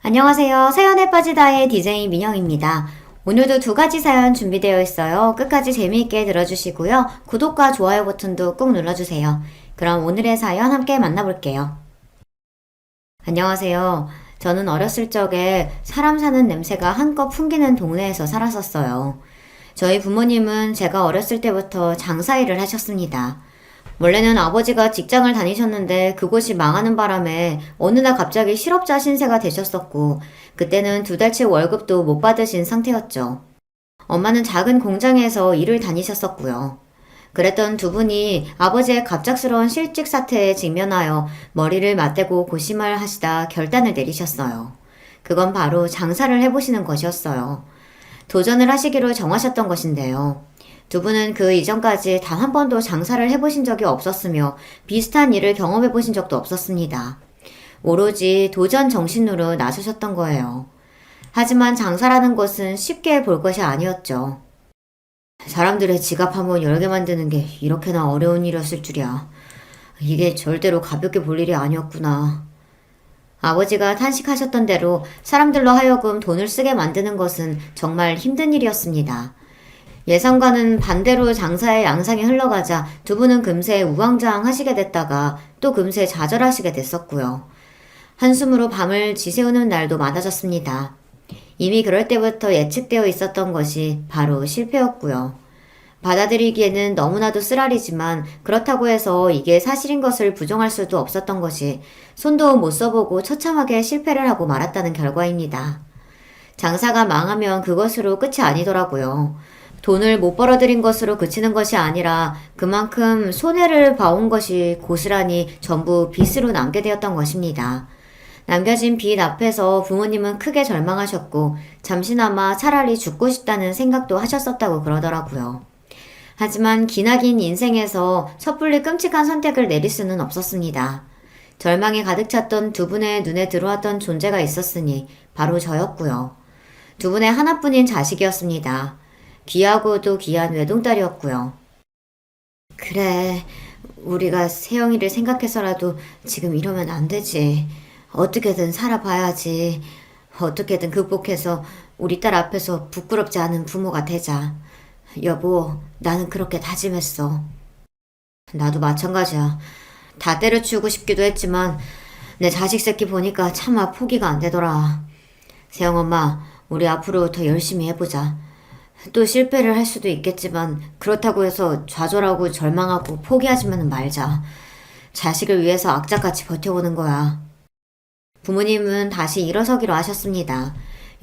안녕하세요. 사연에 빠지다의 DJ 민영입니다. 오늘도 두 가지 사연 준비되어 있어요. 끝까지 재미있게 들어주시고요. 구독과 좋아요 버튼도 꾹 눌러주세요. 그럼 오늘의 사연 함께 만나볼게요. 안녕하세요. 저는 어렸을 적에 사람 사는 냄새가 한껏 풍기는 동네에서 살았었어요. 저희 부모님은 제가 어렸을 때부터 장사일을 하셨습니다. 원래는 아버지가 직장을 다니셨는데 그곳이 망하는 바람에 어느 날 갑자기 실업자 신세가 되셨었고, 그때는 두 달치 월급도 못 받으신 상태였죠. 엄마는 작은 공장에서 일을 다니셨었고요. 그랬던 두 분이 아버지의 갑작스러운 실직 사태에 직면하여 머리를 맞대고 고심을 하시다 결단을 내리셨어요. 그건 바로 장사를 해보시는 것이었어요. 도전을 하시기로 정하셨던 것인데요. 두 분은 그 이전까지 단 한 번도 장사를 해보신 적이 없었으며 비슷한 일을 경험해보신 적도 없었습니다. 오로지 도전 정신으로 나서셨던 거예요. 하지만 장사라는 것은 쉽게 볼 것이 아니었죠. 사람들의 지갑 한번 열게 만드는 게 이렇게나 어려운 일이었을 줄이야. 이게 절대로 가볍게 볼 일이 아니었구나. 아버지가 탄식하셨던 대로 사람들로 하여금 돈을 쓰게 만드는 것은 정말 힘든 일이었습니다. 예상과는 반대로 장사의 양상이 흘러가자 두 분은 금세 우왕좌왕하시게 됐다가 또 금세 좌절하시게 됐었고요. 한숨으로 밤을 지새우는 날도 많아졌습니다. 이미 그럴 때부터 예측되어 있었던 것이 바로 실패였고요. 받아들이기에는 너무나도 쓰라리지만 그렇다고 해서 이게 사실인 것을 부정할 수도 없었던 것이 손도 못 써보고 처참하게 실패를 하고 말았다는 결과입니다. 장사가 망하면 그것으로 끝이 아니더라고요. 돈을 못 벌어들인 것으로 그치는 것이 아니라 그만큼 손해를 봐온 것이 고스란히 전부 빚으로 남게 되었던 것입니다. 남겨진 빚 앞에서 부모님은 크게 절망하셨고 잠시나마 차라리 죽고 싶다는 생각도 하셨었다고 그러더라고요. 하지만 기나긴 인생에서 섣불리 끔찍한 선택을 내릴 수는 없었습니다. 절망에 가득 찼던 두 분의 눈에 들어왔던 존재가 있었으니 바로 저였고요. 두 분의 하나뿐인 자식이었습니다. 귀하고도 귀한 외동딸이었고요. 그래, 우리가 세영이를 생각해서라도 지금 이러면 안 되지. 어떻게든 살아봐야지. 어떻게든 극복해서 우리 딸 앞에서 부끄럽지 않은 부모가 되자. 여보, 나는 그렇게 다짐했어. 나도 마찬가지야. 다 때려치우고 싶기도 했지만 내 자식 새끼 보니까 차마 포기가 안 되더라. 세영 엄마, 우리 앞으로 더 열심히 해보자. 또 실패를 할 수도 있겠지만 그렇다고 해서 좌절하고 절망하고 포기하지만 말자. 자식을 위해서 악착같이 버텨보는 거야. 부모님은 다시 일어서기로 하셨습니다.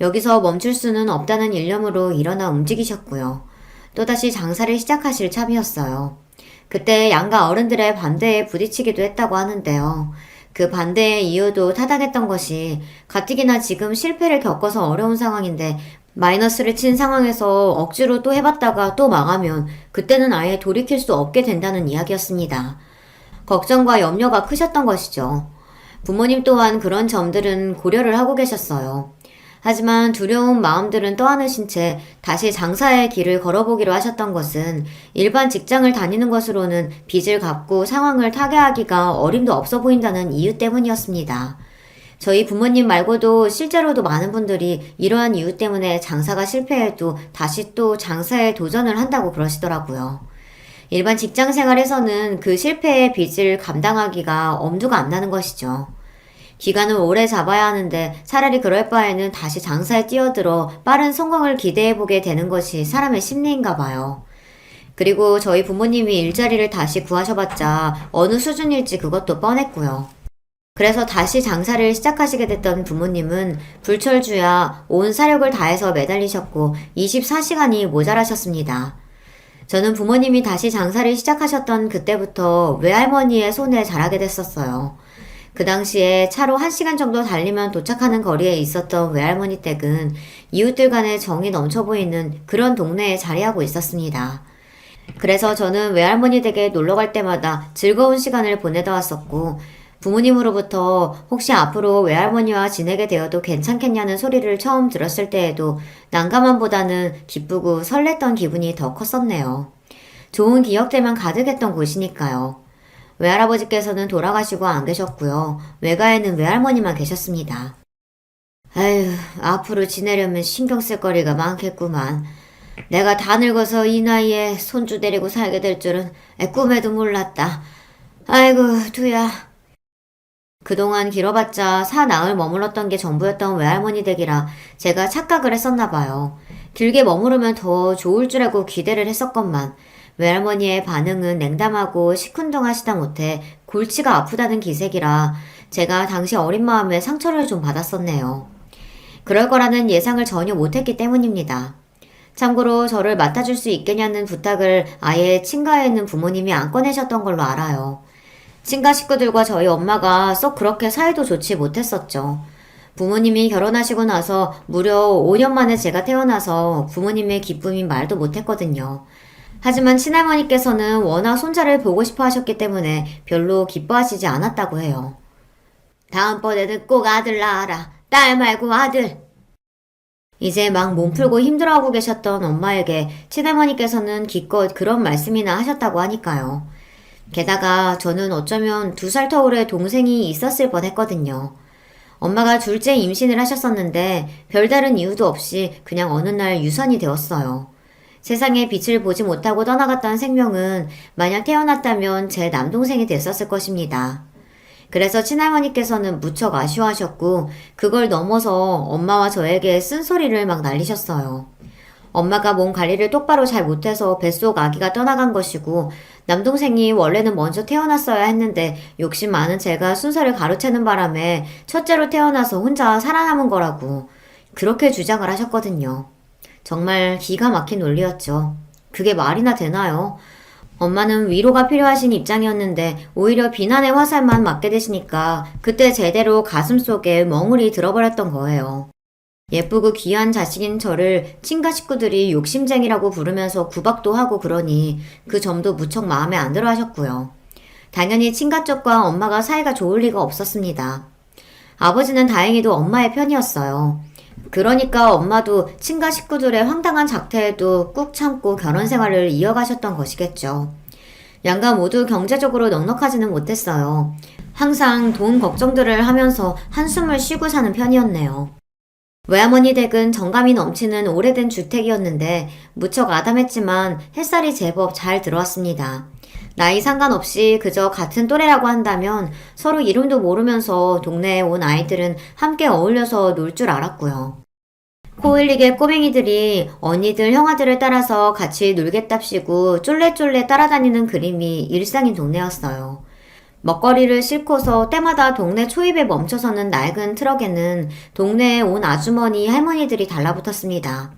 여기서 멈출 수는 없다는 일념으로 일어나 움직이셨고요. 또다시 장사를 시작하실 참이었어요. 그때 양가 어른들의 반대에 부딪히기도 했다고 하는데요. 그 반대의 이유도 타당했던 것이 가뜩이나 지금 실패를 겪어서 어려운 상황인데 마이너스를 친 상황에서 억지로 또 해봤다가 또 망하면 그때는 아예 돌이킬 수 없게 된다는 이야기였습니다. 걱정과 염려가 크셨던 것이죠. 부모님 또한 그런 점들은 고려를 하고 계셨어요. 하지만 두려운 마음들은 떠안으신 채 다시 장사의 길을 걸어보기로 하셨던 것은 일반 직장을 다니는 것으로는 빚을 갚고 상황을 타개하기가 어림도 없어 보인다는 이유 때문이었습니다. 저희 부모님 말고도 실제로도 많은 분들이 이러한 이유 때문에 장사가 실패해도 다시 또 장사에 도전을 한다고 그러시더라고요. 일반 직장 생활에서는 그 실패의 빚을 감당하기가 엄두가 안 나는 것이죠. 기간을 오래 잡아야 하는데 차라리 그럴 바에는 다시 장사에 뛰어들어 빠른 성공을 기대해보게 되는 것이 사람의 심리인가 봐요. 그리고 저희 부모님이 일자리를 다시 구하셔봤자 어느 수준일지 그것도 뻔했고요. 그래서 다시 장사를 시작하시게 됐던 부모님은 불철주야 온 사력을 다해서 매달리셨고 24시간이 모자라셨습니다. 저는 부모님이 다시 장사를 시작하셨던 그때부터 외할머니의 손에 자라게 됐었어요. 그 당시에 차로 1시간 정도 달리면 도착하는 거리에 있었던 외할머니 댁은 이웃들 간의 정이 넘쳐 보이는 그런 동네에 자리하고 있었습니다. 그래서 저는 외할머니 댁에 놀러 갈 때마다 즐거운 시간을 보내다 왔었고 부모님으로부터 혹시 앞으로 외할머니와 지내게 되어도 괜찮겠냐는 소리를 처음 들었을 때에도 난감함보다는 기쁘고 설렜던 기분이 더 컸었네요. 좋은 기억들만 가득했던 곳이니까요. 외할아버지께서는 돌아가시고 안 계셨고요. 외가에는 외할머니만 계셨습니다. 아휴, 앞으로 지내려면 신경 쓸 거리가 많겠구만. 내가 다 늙어서 이 나이에 손주 데리고 살게 될 줄은 꿈에도 몰랐다. 아이고, 두야. 그동안 길어봤자 사나흘 머물렀던 게 전부였던 외할머니 댁이라 제가 착각을 했었나 봐요. 길게 머무르면 더 좋을 줄 알고 기대를 했었건만 외할머니의 반응은 냉담하고 시큰둥하시다 못해 골치가 아프다는 기색이라 제가 당시 어린 마음에 상처를 좀 받았었네요. 그럴 거라는 예상을 전혀 못했기 때문입니다. 참고로 저를 맡아줄 수 있겠냐는 부탁을 아예 친가에 있는 부모님이 안 꺼내셨던 걸로 알아요. 친가 식구들과 저희 엄마가 썩 그렇게 사이도 좋지 못했었죠. 부모님이 결혼하시고 나서 무려 5년 만에 제가 태어나서 부모님의 기쁨이 말도 못했거든요. 하지만 친할머니께서는 워낙 손자를 보고 싶어 하셨기 때문에 별로 기뻐하시지 않았다고 해요. 다음번에는 꼭 아들 낳아라. 딸 말고 아들. 이제 막 몸풀고 힘들어하고 계셨던 엄마에게 친할머니께서는 기껏 그런 말씀이나 하셨다고 하니까요. 게다가 저는 어쩌면 2살 터울의 동생이 있었을 뻔했거든요. 엄마가 둘째 임신을 하셨었는데 별다른 이유도 없이 그냥 어느 날 유산이 되었어요. 세상에 빛을 보지 못하고 떠나갔던 생명은 만약 태어났다면 제 남동생이 됐었을 것입니다. 그래서 친할머니께서는 무척 아쉬워하셨고 그걸 넘어서 엄마와 저에게 쓴소리를 막 날리셨어요. 엄마가 몸 관리를 똑바로 잘 못해서 뱃속 아기가 떠나간 것이고 남동생이 원래는 먼저 태어났어야 했는데 욕심 많은 제가 순서를 가로채는 바람에 첫째로 태어나서 혼자 살아남은 거라고 그렇게 주장을 하셨거든요. 정말 기가 막힌 논리였죠. 그게 말이나 되나요? 엄마는 위로가 필요하신 입장이었는데 오히려 비난의 화살만 맞게 되시니까 그때 제대로 가슴속에 멍울이 들어버렸던 거예요. 예쁘고 귀한 자식인 저를 친가 식구들이 욕심쟁이라고 부르면서 구박도 하고 그러니 그 점도 무척 마음에 안 들어 하셨고요. 당연히 친가 쪽과 엄마가 사이가 좋을 리가 없었습니다. 아버지는 다행히도 엄마의 편이었어요. 그러니까 엄마도 친가 식구들의 황당한 작태에도 꾹 참고 결혼 생활을 이어가셨던 것이겠죠. 양가 모두 경제적으로 넉넉하지는 못했어요. 항상 돈 걱정들을 하면서 한숨을 쉬고 사는 편이었네요. 외할머니 댁은 정감이 넘치는 오래된 주택이었는데 무척 아담했지만 햇살이 제법 잘 들어왔습니다. 나이 상관없이 그저 같은 또래라고 한다면 서로 이름도 모르면서 동네에 온 아이들은 함께 어울려서 놀 줄 알았고요. 코 흘리게 꼬맹이들이 언니들, 형아들을 따라서 같이 놀겠답시고 쫄래쫄래 따라다니는 그림이 일상인 동네였어요. 먹거리를 싣고서 때마다 동네 초입에 멈춰서는 낡은 트럭에는 동네에 온 아주머니, 할머니들이 달라붙었습니다.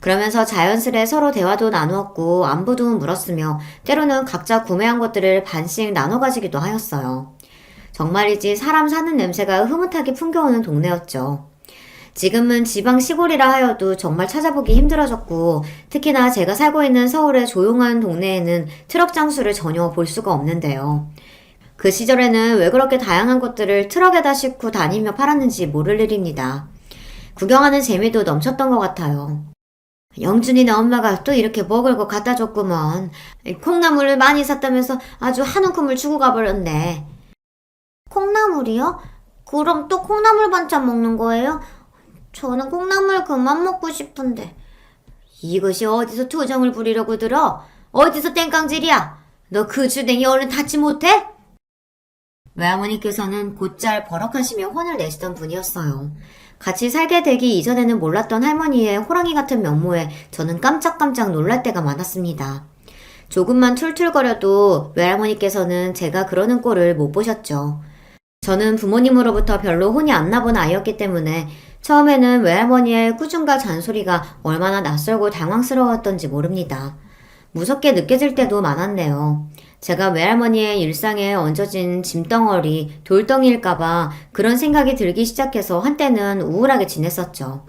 그러면서 자연스레 서로 대화도 나누었고 안부도 물었으며 때로는 각자 구매한 것들을 반씩 나눠 가지기도 하였어요. 정말이지 사람 사는 냄새가 흐뭇하게 풍겨오는 동네였죠. 지금은 지방 시골이라 하여도 정말 찾아보기 힘들어졌고 특히나 제가 살고 있는 서울의 조용한 동네에는 트럭 장수를 전혀 볼 수가 없는데요. 그 시절에는 왜 그렇게 다양한 것들을 트럭에다 싣고 다니며 팔았는지 모를 일입니다. 구경하는 재미도 넘쳤던 것 같아요. 영준이네 엄마가 또 이렇게 먹을 거 갖다 줬구먼. 콩나물을 많이 샀다면서 아주 한 움큼을 주고 가버렸네. 콩나물이요? 그럼 또 콩나물 반찬 먹는 거예요? 저는 콩나물 그만 먹고 싶은데. 이것이 어디서 투정을 부리려고 들어? 어디서 땡깡질이야? 너 그 주댕이 얼른 닫지 못해? 외할머니께서는 곧잘 버럭하시며 혼을 내시던 분이었어요. 같이 살게 되기 이전에는 몰랐던 할머니의 호랑이 같은 면모에 저는 깜짝깜짝 놀랄 때가 많았습니다. 조금만 툴툴거려도 외할머니께서는 제가 그러는 꼴을 못 보셨죠. 저는 부모님으로부터 별로 혼이 안 나본 아이였기 때문에 처음에는 외할머니의 꾸중과 잔소리가 얼마나 낯설고 당황스러웠던지 모릅니다. 무섭게 느껴질 때도 많았네요. 제가 외할머니의 일상에 얹어진 짐덩어리, 돌덩이일까봐 그런 생각이 들기 시작해서 한때는 우울하게 지냈었죠.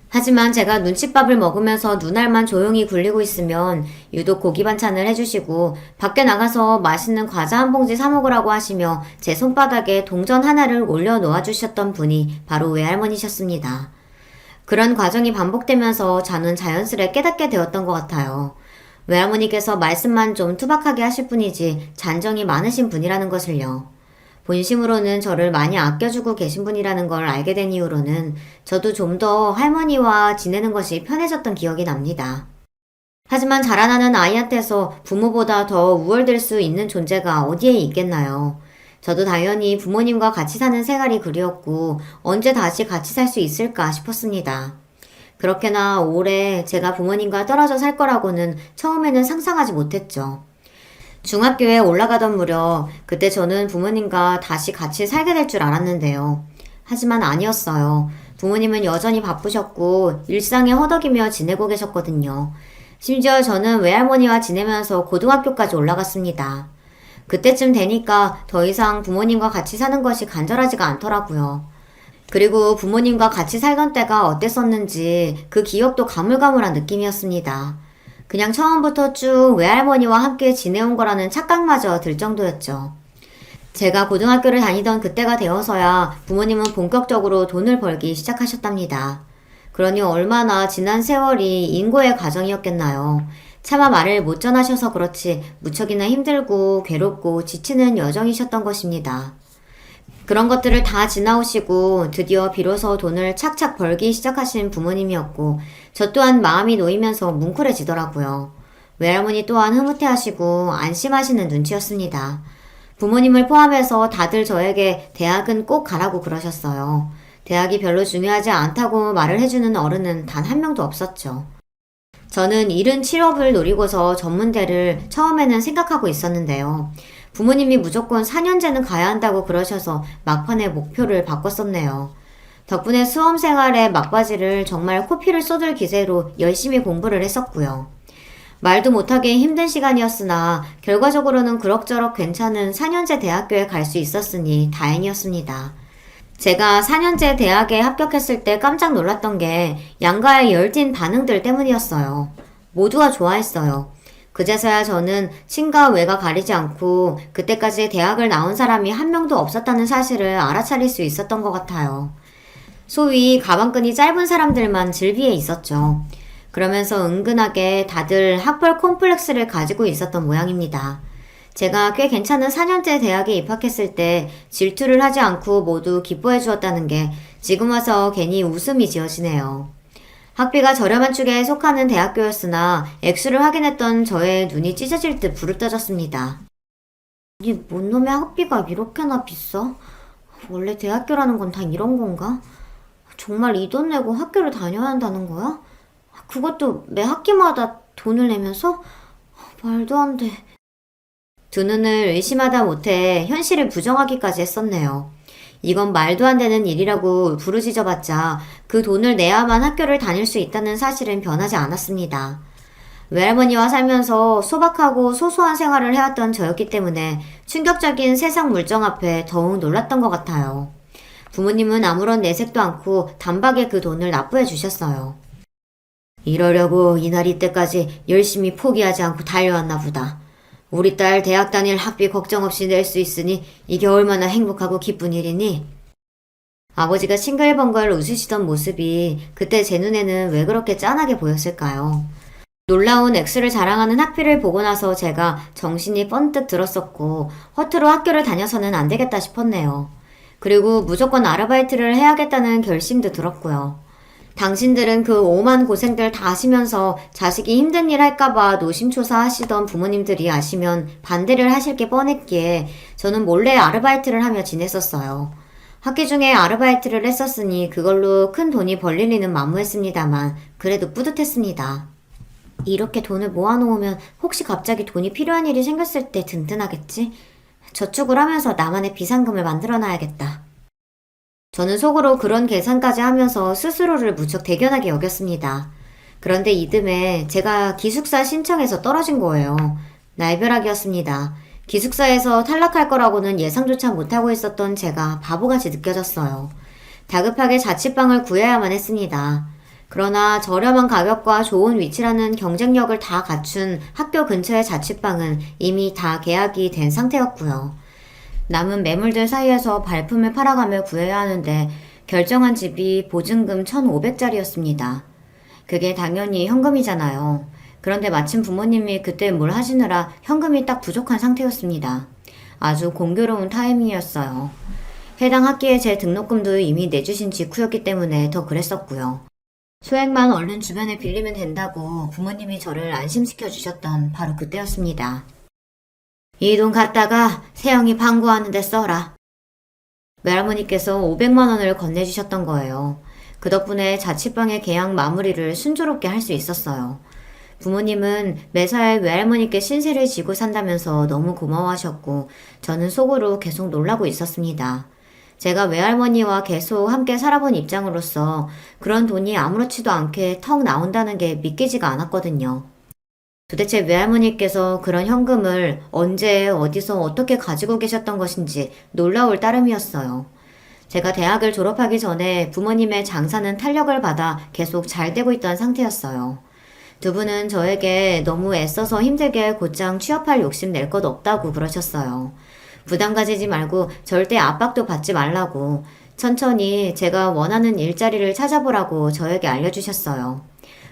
하지만 제가 눈칫밥을 먹으면서 눈알만 조용히 굴리고 있으면 유독 고기 반찬을 해주시고 밖에 나가서 맛있는 과자 한 봉지 사 먹으라고 하시며 제 손바닥에 동전 하나를 올려 놓아주셨던 분이 바로 외할머니셨습니다. 그런 과정이 반복되면서 저는 자연스레 깨닫게 되었던 것 같아요. 외할머니께서 말씀만 좀 투박하게 하실 뿐이지 잔정이 많으신 분이라는 것을요. 본심으로는 저를 많이 아껴주고 계신 분이라는 걸 알게 된 이후로는 저도 좀 더 할머니와 지내는 것이 편해졌던 기억이 납니다. 하지만 자라나는 아이한테서 부모보다 더 우월될 수 있는 존재가 어디에 있겠나요? 저도 당연히 부모님과 같이 사는 생활이 그리웠고 언제 다시 같이 살 수 있을까 싶었습니다. 그렇게나 오래 제가 부모님과 떨어져 살 거라고는 처음에는 상상하지 못했죠. 중학교에 올라가던 무렵 그때 저는 부모님과 다시 같이 살게 될 줄 알았는데요. 하지만 아니었어요. 부모님은 여전히 바쁘셨고 일상에 허덕이며 지내고 계셨거든요. 심지어 저는 외할머니와 지내면서 고등학교까지 올라갔습니다. 그때쯤 되니까 더 이상 부모님과 같이 사는 것이 간절하지가 않더라고요. 그리고 부모님과 같이 살던 때가 어땠었는지 그 기억도 가물가물한 느낌이었습니다. 그냥 처음부터 쭉 외할머니와 함께 지내온 거라는 착각마저 들 정도였죠. 제가 고등학교를 다니던 그때가 되어서야 부모님은 본격적으로 돈을 벌기 시작하셨답니다. 그러니 얼마나 지난 세월이 인고의 과정이었겠나요. 차마 말을 못 전하셔서 그렇지 무척이나 힘들고 괴롭고 지치는 여정이셨던 것입니다. 그런 것들을 다 지나오시고 드디어 비로소 돈을 착착 벌기 시작하신 부모님이었고 저 또한 마음이 놓이면서 뭉클해지더라고요. 외할머니 또한 흐뭇해하시고 안심하시는 눈치였습니다. 부모님을 포함해서 다들 저에게 대학은 꼭 가라고 그러셨어요. 대학이 별로 중요하지 않다고 말을 해주는 어른은 단 한 명도 없었죠. 저는 이른 취업을 노리고서 전문대를 처음에는 생각하고 있었는데요. 부모님이 무조건 4년제는 가야 한다고 그러셔서 막판에 목표를 바꿨었네요. 덕분에 수험생활의 막바지를 정말 코피를 쏟을 기세로 열심히 공부를 했었고요. 말도 못하게 힘든 시간이었으나 결과적으로는 그럭저럭 괜찮은 4년제 대학교에 갈 수 있었으니 다행이었습니다. 제가 4년제 대학에 합격했을 때 깜짝 놀랐던 게 양가의 열띤 반응들 때문이었어요. 모두가 좋아했어요. 그제서야 저는 친가 외가 가리지 않고 그때까지 대학을 나온 사람이 한 명도 없었다는 사실을 알아차릴 수 있었던 것 같아요. 소위 가방끈이 짧은 사람들만 즐비해 있었죠. 그러면서 은근하게 다들 학벌 콤플렉스를 가지고 있었던 모양입니다. 제가 꽤 괜찮은 4년제 대학에 입학했을 때 질투를 하지 않고 모두 기뻐해 주었다는 게 지금 와서 괜히 웃음이 지어지네요. 학비가 저렴한 축에 속하는 대학교였으나 액수를 확인했던 저의 눈이 찢어질 듯 불을 떠졌습니다. 아니, 뭔 놈의 학비가 이렇게나 비싸? 원래 대학교라는 건 다 이런 건가? 정말 이 돈 내고 학교를 다녀야 한다는 거야? 그것도 매 학기마다 돈을 내면서? 말도 안 돼. 두 눈을 의심하다 못해 현실을 부정하기까지 했었네요. 이건 말도 안 되는 일이라고 부르짖어봤자 그 돈을 내야만 학교를 다닐 수 있다는 사실은 변하지 않았습니다. 외할머니와 살면서 소박하고 소소한 생활을 해왔던 저였기 때문에 충격적인 세상 물정 앞에 더욱 놀랐던 것 같아요. 부모님은 아무런 내색도 않고 단박에 그 돈을 납부해 주셨어요. 이러려고 이날 이때까지 열심히 포기하지 않고 달려왔나 보다. 우리 딸 대학 다닐 학비 걱정 없이 낼 수 있으니 이게 얼마나 행복하고 기쁜 일이니? 아버지가 싱글벙글 웃으시던 모습이 그때 제 눈에는 왜 그렇게 짠하게 보였을까요? 놀라운 액수를 자랑하는 학비를 보고 나서 제가 정신이 번뜩 들었었고 허투루 학교를 다녀서는 안 되겠다 싶었네요. 그리고 무조건 아르바이트를 해야겠다는 결심도 들었고요. 당신들은 그 오만 고생들 다 하시면서 자식이 힘든 일 할까봐 노심초사 하시던 부모님들이 아시면 반대를 하실 게 뻔했기에 저는 몰래 아르바이트를 하며 지냈었어요. 학기 중에 아르바이트를 했었으니 그걸로 큰 돈이 벌릴 리는 만무했습니다만 그래도 뿌듯했습니다. 이렇게 돈을 모아놓으면 혹시 갑자기 돈이 필요한 일이 생겼을 때 든든하겠지? 저축을 하면서 나만의 비상금을 만들어놔야겠다. 저는 속으로 그런 계산까지 하면서 스스로를 무척 대견하게 여겼습니다. 그런데 이듬해 제가 기숙사 신청해서 떨어진 거예요. 날벼락이었습니다. 기숙사에서 탈락할 거라고는 예상조차 못하고 있었던 제가 바보같이 느껴졌어요. 다급하게 자취방을 구해야만 했습니다. 그러나 저렴한 가격과 좋은 위치라는 경쟁력을 다 갖춘 학교 근처의 자취방은 이미 다 계약이 된 상태였고요. 남은 매물들 사이에서 발품을 팔아가며 구해야 하는데 결정한 집이 보증금 1,500짜리였습니다. 그게 당연히 현금이잖아요. 그런데 마침 부모님이 그때 뭘 하시느라 현금이 딱 부족한 상태였습니다. 아주 공교로운 타이밍이었어요. 해당 학기에 제 등록금도 이미 내주신 직후였기 때문에 더 그랬었고요. 소액만 얼른 주변에 빌리면 된다고 부모님이 저를 안심시켜 주셨던 바로 그때였습니다. 이 돈 갖다가 세영이 방구하는데 써라. 외할머니께서 500만 원을 건네주셨던 거예요. 그 덕분에 자취방의 계약 마무리를 순조롭게 할 수 있었어요. 부모님은 매사에 외할머니께 신세를 지고 산다면서 너무 고마워하셨고 저는 속으로 계속 놀라고 있었습니다. 제가 외할머니와 계속 함께 살아본 입장으로서 그런 돈이 아무렇지도 않게 턱 나온다는 게 믿기지가 않았거든요. 도대체 외할머니께서 그런 현금을 언제 어디서 어떻게 가지고 계셨던 것인지 놀라울 따름이었어요. 제가 대학을 졸업하기 전에 부모님의 장사는 탄력을 받아 계속 잘 되고 있던 상태였어요. 두 분은 저에게 너무 애써서 힘들게 곧장 취업할 욕심 낼 것 없다고 그러셨어요. 부담 가지지 말고 절대 압박도 받지 말라고 천천히 제가 원하는 일자리를 찾아보라고 저에게 알려주셨어요.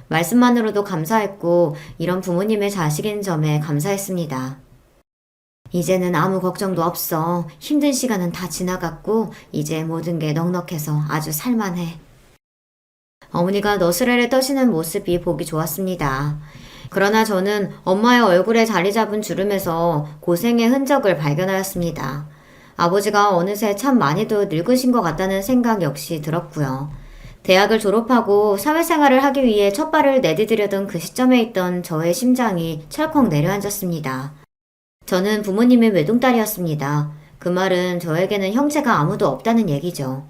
말씀만으로도 감사했고 이런 부모님의 자식인 점에 감사했습니다. 이제는 아무 걱정도 없어. 힘든 시간은 다 지나갔고 이제 모든 게 넉넉해서 아주 살만해. 어머니가 너스레를 떠시는 모습이 보기 좋았습니다. 그러나 저는 엄마의 얼굴에 자리 잡은 주름에서 고생의 흔적을 발견하였습니다. 아버지가 어느새 참 많이도 늙으신 것 같다는 생각 역시 들었고요. 대학을 졸업하고 사회생활을 하기 위해 첫 발을 내디디려던 그 시점에 있던 저의 심장이 철컥 내려앉았습니다. 저는 부모님의 외동딸이었습니다. 그 말은 저에게는 형제가 아무도 없다는 얘기죠.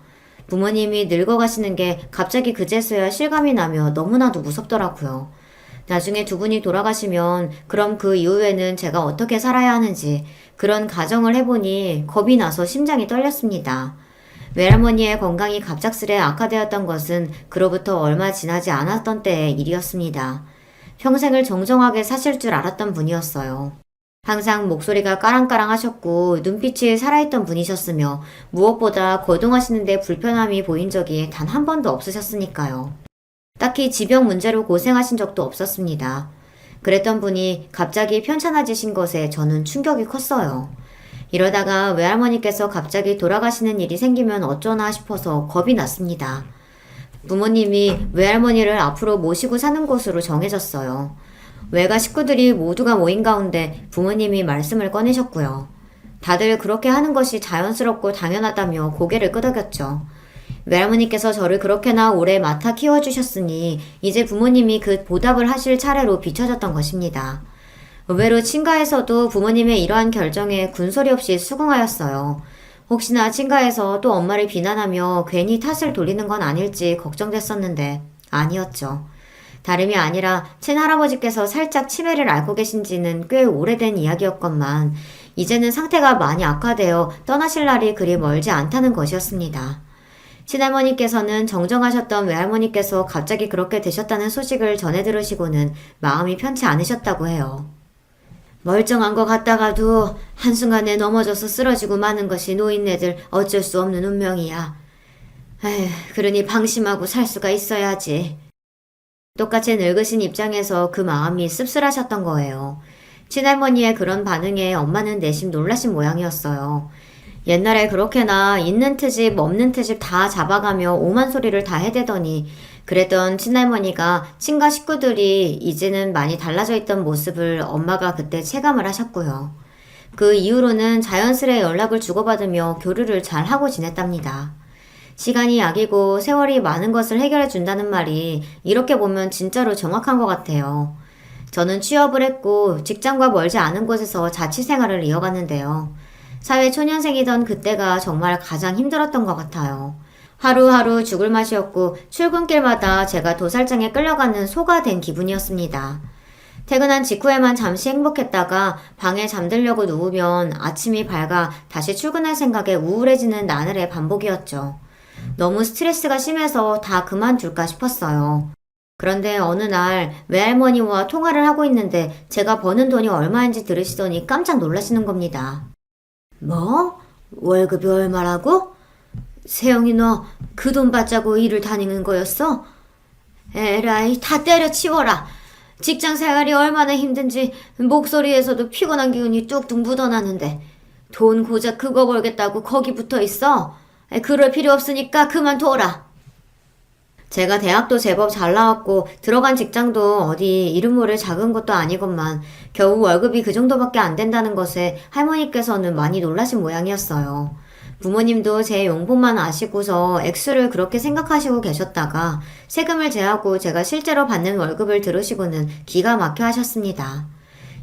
부모님이 늙어가시는 게 갑자기 그제서야 실감이 나며 너무나도 무섭더라고요. 나중에 두 분이 돌아가시면 그럼 그 이후에는 제가 어떻게 살아야 하는지 그런 가정을 해보니 겁이 나서 심장이 떨렸습니다. 외할머니의 건강이 갑작스레 악화되었던 것은 그로부터 얼마 지나지 않았던 때의 일이었습니다. 평생을 정정하게 사실 줄 알았던 분이었어요. 항상 목소리가 까랑까랑 하셨고 눈빛이 살아있던 분이셨으며 무엇보다 거동하시는데 불편함이 보인 적이 단 한 번도 없으셨으니까요. 딱히 지병 문제로 고생하신 적도 없었습니다. 그랬던 분이 갑자기 편찮아지신 것에 저는 충격이 컸어요. 이러다가 외할머니께서 갑자기 돌아가시는 일이 생기면 어쩌나 싶어서 겁이 났습니다. 부모님이 외할머니를 앞으로 모시고 사는 곳으로 정해졌어요. 외가 식구들이 모두가 모인 가운데 부모님이 말씀을 꺼내셨고요. 다들 그렇게 하는 것이 자연스럽고 당연하다며 고개를 끄덕였죠. 외할머니께서 저를 그렇게나 오래 맡아 키워주셨으니 이제 부모님이 그 보답을 하실 차례로 비춰졌던 것입니다. 의외로 친가에서도 부모님의 이러한 결정에 군소리 없이 수긍하였어요. 혹시나 친가에서 또 엄마를 비난하며 괜히 탓을 돌리는 건 아닐지 걱정됐었는데 아니었죠. 다름이 아니라 친할아버지께서 살짝 치매를 앓고 계신지는 꽤 오래된 이야기였건만 이제는 상태가 많이 악화되어 떠나실 날이 그리 멀지 않다는 것이었습니다. 친할머니께서는 정정하셨던 외할머니께서 갑자기 그렇게 되셨다는 소식을 전해 들으시고는 마음이 편치 않으셨다고 해요. 멀쩡한 것 같다가도 한순간에 넘어져서 쓰러지고 마는 것이 노인네들 어쩔 수 없는 운명이야. 에휴, 그러니 방심하고 살 수가 있어야지. 똑같이 늙으신 입장에서 그 마음이 씁쓸하셨던 거예요. 친할머니의 그런 반응에 엄마는 내심 놀라신 모양이었어요. 옛날에 그렇게나 있는 트집 없는 트집 다 잡아가며 오만 소리를 다 해대더니 그랬던 친할머니가 친가 식구들이 이제는 많이 달라져 있던 모습을 엄마가 그때 체감을 하셨고요. 그 이후로는 자연스레 연락을 주고받으며 교류를 잘 하고 지냈답니다. 시간이 약이고 세월이 많은 것을 해결해 준다는 말이 이렇게 보면 진짜로 정확한 것 같아요. 저는 취업을 했고 직장과 멀지 않은 곳에서 자취생활을 이어갔는데요. 사회초년생이던 그때가 정말 가장 힘들었던 것 같아요. 하루하루 죽을 맛이었고 출근길마다 제가 도살장에 끌려가는 소가 된 기분이었습니다. 퇴근한 직후에만 잠시 행복했다가 방에 잠들려고 누우면 아침이 밝아 다시 출근할 생각에 우울해지는 나날의 반복이었죠. 너무 스트레스가 심해서 다 그만둘까 싶었어요. 그런데 어느 날 외할머니와 통화를 하고 있는데 제가 버는 돈이 얼마인지 들으시더니 깜짝 놀라시는 겁니다. 뭐? 월급이 얼마라고? 세영이 너 그 돈 받자고 일을 다니는 거였어? 에라이 다 때려치워라. 직장 생활이 얼마나 힘든지 목소리에서도 피곤한 기운이 뚝뚝 묻어나는데 돈 고작 그거 벌겠다고 거기 붙어 있어? 그럴 필요 없으니까 그만둬라. 제가 대학도 제법 잘 나왔고 들어간 직장도 어디 이름 모를 작은 것도 아니건만 겨우 월급이 그 정도밖에 안 된다는 것에 할머니께서는 많이 놀라신 모양이었어요. 부모님도 제 용돈만 아시고서 액수를 그렇게 생각하시고 계셨다가 세금을 제하고 제가 실제로 받는 월급을 들으시고는 기가 막혀 하셨습니다.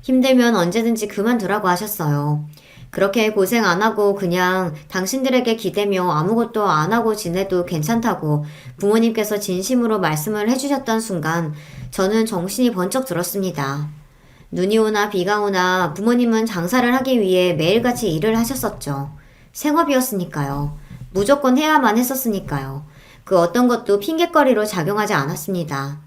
힘들면 언제든지 그만두라고 하셨어요. 그렇게 고생 안 하고 그냥 당신들에게 기대며 아무것도 안 하고 지내도 괜찮다고 부모님께서 진심으로 말씀을 해주셨던 순간 저는 정신이 번쩍 들었습니다. 눈이 오나 비가 오나 부모님은 장사를 하기 위해 매일같이 일을 하셨었죠. 생업이었으니까요. 무조건 해야만 했었으니까요. 그 어떤 것도 핑곗거리로 작용하지 않았습니다.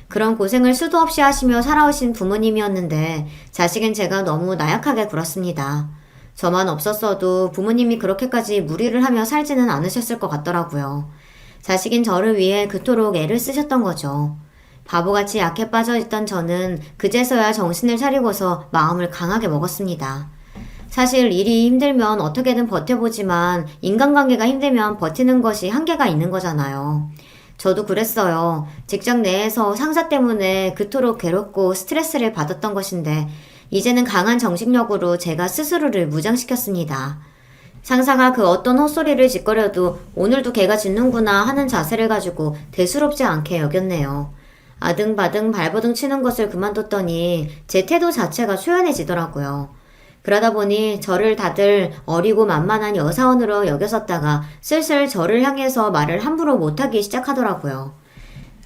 그런 고생을 수도 없이 하시며 살아오신 부모님이었는데 자식은 제가 너무 나약하게 굴었습니다. 저만 없었어도 부모님이 그렇게까지 무리를 하며 살지는 않으셨을 것 같더라고요. 자식인 저를 위해 그토록 애를 쓰셨던 거죠. 바보같이 약해 빠져있던 저는 그제서야 정신을 차리고서 마음을 강하게 먹었습니다. 사실 일이 힘들면 어떻게든 버텨보지만 인간관계가 힘들면 버티는 것이 한계가 있는 거잖아요. 저도 그랬어요. 직장 내에서 상사 때문에 그토록 괴롭고 스트레스를 받았던 것인데 이제는 강한 정신력으로 제가 스스로를 무장시켰습니다. 상사가 그 어떤 헛소리를 짓거려도 오늘도 걔가 짖는구나 하는 자세를 가지고 대수롭지 않게 여겼네요. 아등바등 발버둥 치는 것을 그만뒀더니 제 태도 자체가 초연해지더라고요. 그러다 보니 저를 다들 어리고 만만한 여사원으로 여겼었다가 슬슬 저를 향해서 말을 함부로 못하기 시작하더라고요.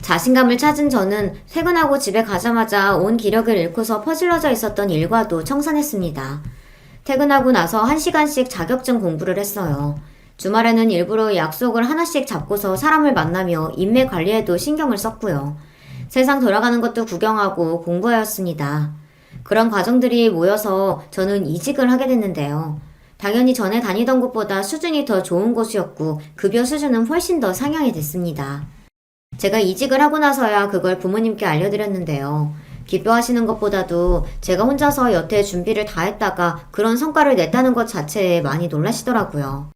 자신감을 찾은 저는 퇴근하고 집에 가자마자 온 기력을 잃고서 퍼질러져 있었던 일과도 청산했습니다. 퇴근하고 나서 1시간씩 자격증 공부를 했어요. 주말에는 일부러 약속을 하나씩 잡고서 사람을 만나며 인맥 관리에도 신경을 썼고요. 세상 돌아가는 것도 구경하고 공부하였습니다. 그런 과정들이 모여서 저는 이직을 하게 됐는데요. 당연히 전에 다니던 곳보다 수준이 더 좋은 곳이었고 급여 수준은 훨씬 더 상향이 됐습니다. 제가 이직을 하고 나서야 그걸 부모님께 알려드렸는데요. 기뻐하시는 것보다도 제가 혼자서 여태 준비를 다 했다가 그런 성과를 냈다는 것 자체에 많이 놀라시더라고요.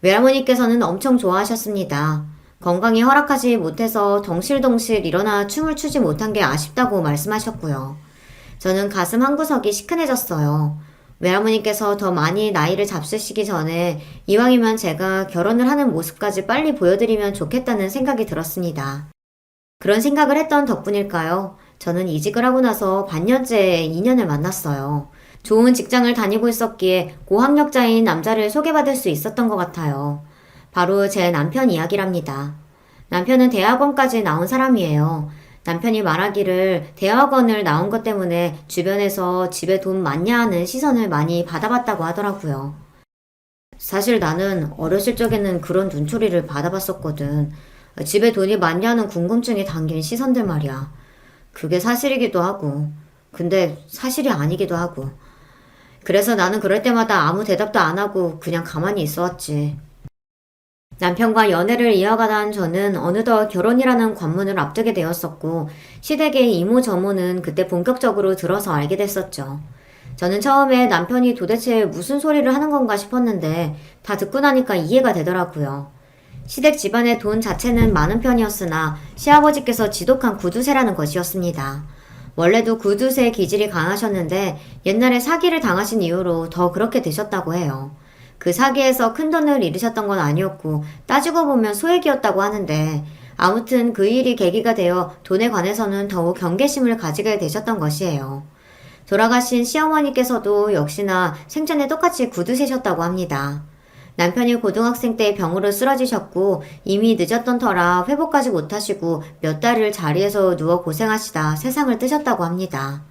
외할머니께서는 엄청 좋아하셨습니다. 건강이 허락하지 못해서 덩실덩실 일어나 춤을 추지 못한 게 아쉽다고 말씀하셨고요. 저는 가슴 한구석이 시큰해졌어요. 외할머니께서 더 많이 나이를 잡수시기 전에 이왕이면 제가 결혼을 하는 모습까지 빨리 보여드리면 좋겠다는 생각이 들었습니다. 그런 생각을 했던 덕분일까요? 저는 이직을 하고 나서 반년째 인연을 만났어요. 좋은 직장을 다니고 있었기에 고학력자인 남자를 소개받을 수 있었던 것 같아요. 바로 제 남편 이야기랍니다. 남편은 대학원까지 나온 사람이에요. 남편이 말하기를 대학원을 나온 것 때문에 주변에서 집에 돈 많냐 하는 시선을 많이 받아봤다고 하더라고요. 사실 나는 어렸을 적에는 그런 눈초리를 받아봤었거든. 집에 돈이 많냐는 궁금증이 담긴 시선들 말이야. 그게 사실이기도 하고, 근데 사실이 아니기도 하고. 그래서 나는 그럴 때마다 아무 대답도 안 하고 그냥 가만히 있어 왔지. 남편과 연애를 이어가던 저는 어느덧 결혼이라는 관문을 앞두게 되었었고 시댁의 이모저모는 그때 본격적으로 들어서 알게 됐었죠. 저는 처음에 남편이 도대체 무슨 소리를 하는 건가 싶었는데 다 듣고 나니까 이해가 되더라고요. 시댁 집안의 돈 자체는 많은 편이었으나 시아버지께서 지독한 구두쇠라는 것이었습니다. 원래도 구두쇠 기질이 강하셨는데 옛날에 사기를 당하신 이후로 더 그렇게 되셨다고 해요. 그 사기에서 큰돈을 잃으셨던 건 아니었고 따지고 보면 소액이었다고 하는데 아무튼 그 일이 계기가 되어 돈에 관해서는 더욱 경계심을 가지게 되셨던 것이에요. 돌아가신 시어머니께서도 역시나 생전에 똑같이 구두쇠셨다고 합니다. 남편이 고등학생 때 병으로 쓰러지셨고 이미 늦었던 터라 회복까지 못하시고 몇 달을 자리에서 누워 고생하시다 세상을 뜨셨다고 합니다.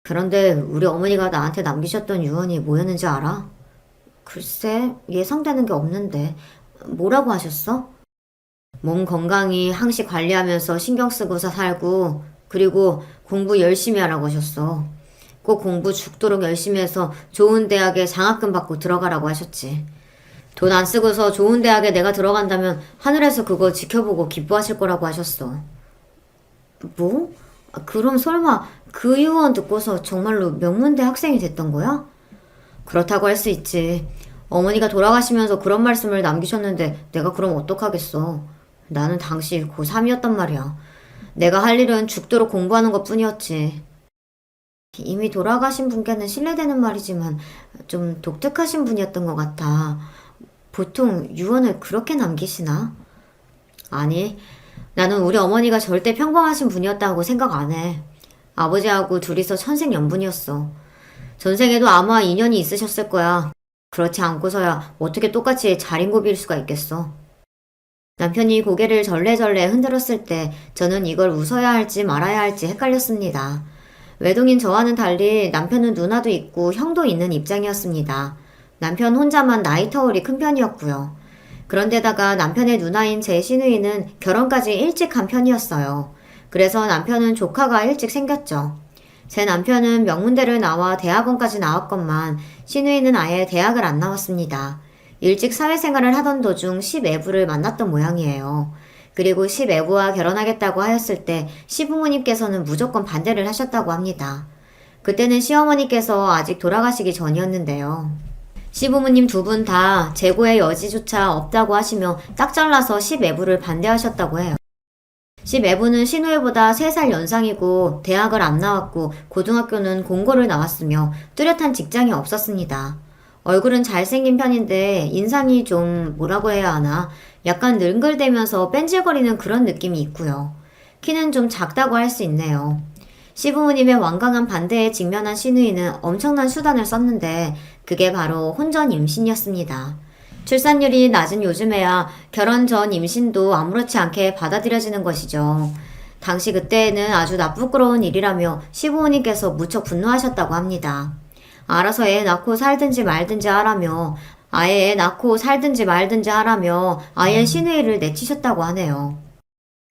그런데 우리 어머니가 나한테 남기셨던 유언이 뭐였는지 알아? 글쎄, 예상되는 게 없는데. 뭐라고 하셨어? 몸 건강히 항시 관리하면서 신경 쓰고서 살고, 그리고 공부 열심히 하라고 하셨어. 꼭 공부 죽도록 열심히 해서 좋은 대학에 장학금 받고 들어가라고 하셨지. 돈 안 쓰고서 좋은 대학에 내가 들어간다면 하늘에서 그거 지켜보고 기뻐하실 거라고 하셨어. 뭐? 그럼 설마 그 유언 듣고서 정말로 명문대 학생이 됐던 거야? 그렇다고 할 수 있지. 어머니가 돌아가시면서 그런 말씀을 남기셨는데 내가 그럼 어떡하겠어. 나는 당시 고3이었단 말이야. 내가 할 일은 죽도록 공부하는 것 뿐이었지. 이미 돌아가신 분께는 실례되는 말이지만 좀 독특하신 분이었던 것 같아. 보통 유언을 그렇게 남기시나? 아니, 나는 우리 어머니가 절대 평범하신 분이었다고 생각 안 해. 아버지하고 둘이서 천생연분이었어. 전생에도 아마 인연이 있으셨을 거야. 그렇지 않고서야 어떻게 똑같이 자린고비일 수가 있겠어. 남편이 고개를 절레절레 흔들었을 때 저는 이걸 웃어야 할지 말아야 할지 헷갈렸습니다. 외동인 저와는 달리 남편은 누나도 있고 형도 있는 입장이었습니다. 남편 혼자만 나이 터울이 큰 편이었고요. 그런데다가 남편의 누나인 제 시누이는 결혼까지 일찍 한 편이었어요. 그래서 남편은 조카가 일찍 생겼죠. 제 남편은 명문대를 나와 대학원까지 나왔건만 시누이는 아예 대학을 안 나왔습니다. 일찍 사회생활을 하던 도중 시애부를 만났던 모양이에요. 그리고 시애부와 결혼하겠다고 하였을 때 시부모님께서는 무조건 반대를 하셨다고 합니다. 그때는 시어머니께서 아직 돌아가시기 전이었는데요. 시부모님 두 분 다 재고의 여지조차 없다고 하시며 딱 잘라서 시애부를 반대하셨다고 해요. 시애부는 시누이보다 3살 연상이고 대학을 안 나왔고 고등학교는 공고를 나왔으며 뚜렷한 직장이 없었습니다. 얼굴은 잘생긴 편인데 인상이 좀 뭐라고 해야 하나 약간 능글대면서 뺀질거리는 그런 느낌이 있고요. 키는 좀 작다고 할 수 있네요. 시부모님의 완강한 반대에 직면한 시누이는 엄청난 수단을 썼는데 그게 바로 혼전 임신이었습니다. 출산율이 낮은 요즘에야 결혼 전 임신도 아무렇지 않게 받아들여지는 것이죠. 당시 그때에는 아주 나쁘끄러운 일이라며 시부모님께서 무척 분노하셨다고 합니다. 알아서 애 낳고 살든지 말든지 하라며 아예 애 낳고 살든지 말든지 하라며 아예 시누이를 내치셨다고 하네요.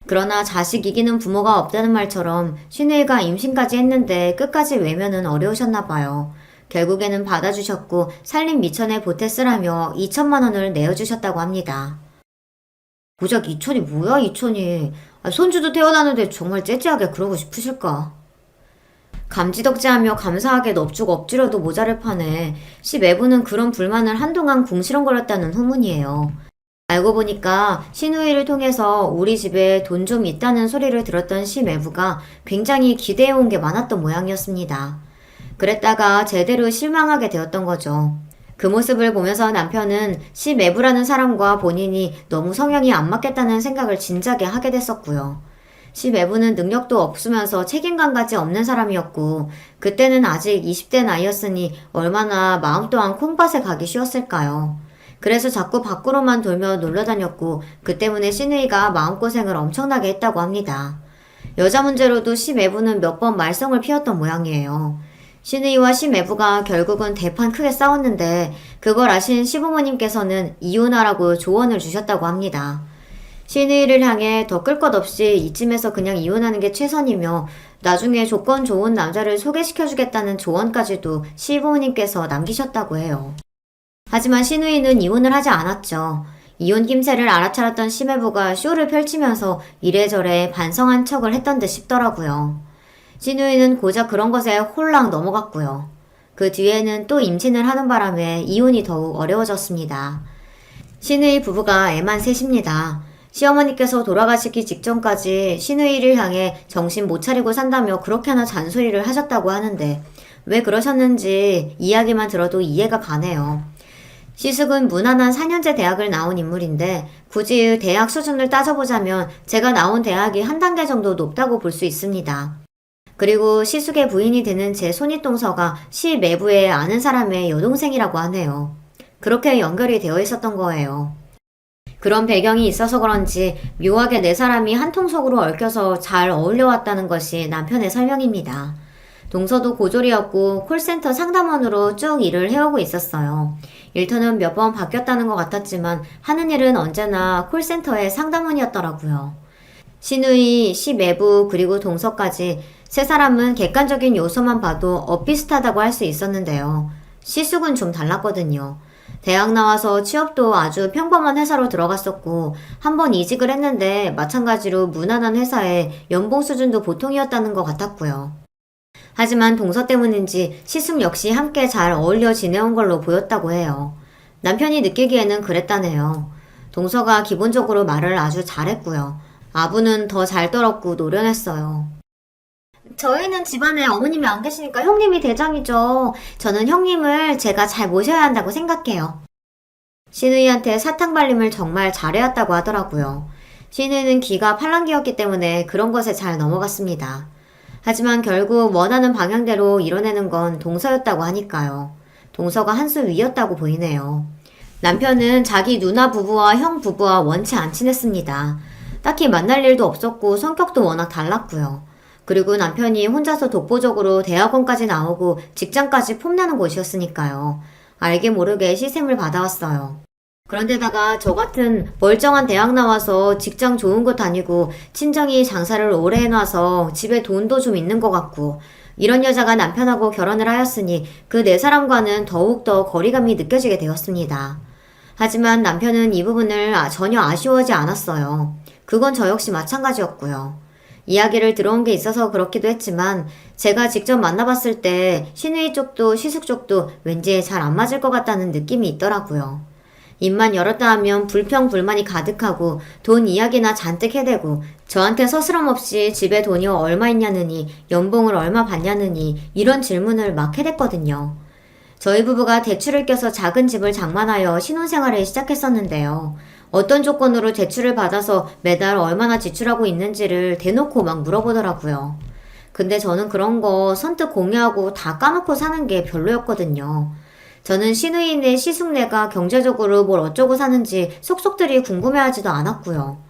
그러나 자식 이기는 부모가 없다는 말처럼 시누이가 임신까지 했는데 끝까지 외면은 어려우셨나 봐요. 결국에는 받아주셨고 살림 미천에 보태 쓰라며 2천만 원을 내어주셨다고 합니다. 고작 2천이 뭐야 2천이. 손주도 태어나는데 정말 째째하게 그러고 싶으실까? 감지덕지하며 감사하게 넙죽 엎드려도 모자를 파네. 시애부는 그런 불만을 한동안 궁시렁거렸다는 후문이에요. 알고 보니까 시누이를 통해서 우리 집에 돈 좀 있다는 소리를 들었던 시애부가 굉장히 기대해온 게 많았던 모양이었습니다. 그랬다가 제대로 실망하게 되었던 거죠. 그 모습을 보면서 남편은 시애부라는 사람과 본인이 너무 성향이 안 맞겠다는 생각을 진작에 하게 됐었고요. 시애부는 능력도 없으면서 책임감까지 없는 사람이었고 그때는 아직 20대 나이였으니 얼마나 마음 또한 콩밭에 가기 쉬웠을까요. 그래서 자꾸 밖으로만 돌며 놀러다녔고 그 때문에 시누이가 마음고생을 엄청나게 했다고 합니다. 여자 문제로도 시애부는 몇 번 말썽을 피웠던 모양이에요. 시누이와 시애부가 결국은 대판 크게 싸웠는데 그걸 아신 시부모님께서는 이혼하라고 조언을 주셨다고 합니다. 시누이를 향해 더 끌 것 없이 이쯤에서 그냥 이혼하는 게 최선이며 나중에 조건 좋은 남자를 소개시켜주겠다는 조언까지도 시부모님께서 남기셨다고 해요. 하지만 시누이는 이혼을 하지 않았죠. 이혼 김새를 알아차렸던 시애부가 쇼를 펼치면서 이래저래 반성한 척을 했던 듯 싶더라고요. 시누이는 고작 그런 것에 홀랑 넘어갔고요. 그 뒤에는 또 임신을 하는 바람에 이혼이 더욱 어려워졌습니다. 시누이 부부가 애만 셋입니다. 시어머니께서 돌아가시기 직전까지 시누이를 향해 정신 못 차리고 산다며 그렇게나 잔소리를 하셨다고 하는데 왜 그러셨는지 이야기만 들어도 이해가 가네요. 시숙은 무난한 4년제 대학을 나온 인물인데 굳이 대학 수준을 따져보자면 제가 나온 대학이 한 단계 정도 높다고 볼 수 있습니다. 그리고 시숙의 부인이 되는 제 손윗동서가 시애부의 아는 사람의 여동생이라고 하네요. 그렇게 연결이 되어 있었던 거예요. 그런 배경이 있어서 그런지 묘하게 네 사람이 한 통속으로 얽혀서 잘 어울려왔다는 것이 남편의 설명입니다. 동서도 고졸이었고 콜센터 상담원으로 쭉 일을 해오고 있었어요. 일터는 몇 번 바뀌었다는 것 같았지만 하는 일은 언제나 콜센터의 상담원이었더라고요. 시누이, 시애부 그리고 동서까지 세 사람은 객관적인 요소만 봐도 엇비슷하다고 할 수 있었는데요. 시숙은 좀 달랐거든요. 대학 나와서 취업도 아주 평범한 회사로 들어갔었고 한번 이직을 했는데 마찬가지로 무난한 회사에 연봉 수준도 보통이었다는 것 같았고요. 하지만 동서 때문인지 시숙 역시 함께 잘 어울려 지내온 걸로 보였다고 해요. 남편이 느끼기에는 그랬다네요. 동서가 기본적으로 말을 아주 잘했고요. 아부는 더 잘 떨었고 노련했어요. 저희는 집안에 어머님이 안 계시니까 형님이 대장이죠. 저는 형님을 제가 잘 모셔야 한다고 생각해요. 신우이한테 사탕 발림을 정말 잘해왔다고 하더라고요. 신우이는 기가 팔랑귀였기 때문에 그런 것에 잘 넘어갔습니다. 하지만 결국 원하는 방향대로 이뤄내는 건 동서였다고 하니까요. 동서가 한 수 위였다고 보이네요. 남편은 자기 누나 부부와 형 부부와 원치 안 친했습니다. 딱히 만날 일도 없었고 성격도 워낙 달랐고요. 그리고 남편이 혼자서 독보적으로 대학원까지 나오고 직장까지 폼나는 곳이었으니까요. 알게 모르게 시샘을 받아왔어요. 그런데다가 저 같은 멀쩡한 대학 나와서 직장 좋은 곳 다니고 친정이 장사를 오래 해놔서 집에 돈도 좀 있는 것 같고 이런 여자가 남편하고 결혼을 하였으니 그 네 사람과는 더욱더 거리감이 느껴지게 되었습니다. 하지만 남편은 이 부분을 전혀 아쉬워하지 않았어요. 그건 저 역시 마찬가지였고요. 이야기를 들어온 게 있어서 그렇기도 했지만 제가 직접 만나봤을 때 신우이 쪽도 시숙 쪽도 왠지 잘 안 맞을 것 같다는 느낌이 있더라고요. 입만 열었다 하면 불평불만이 가득하고 돈 이야기나 잔뜩 해대고 저한테 서스럼 없이 집에 돈이 얼마 있냐느니 연봉을 얼마 받냐느니 이런 질문을 막 해댔거든요. 저희 부부가 대출을 껴서 작은 집을 장만하여 신혼생활을 시작했었는데요. 어떤 조건으로 대출을 받아서 매달 얼마나 지출하고 있는지를 대놓고 막 물어보더라고요. 근데 저는 그런 거 선뜻 공유하고 다 까놓고 사는 게 별로였거든요. 저는 신우이네 시숙네가 경제적으로 뭘 어쩌고 사는지 속속들이 궁금해하지도 않았고요.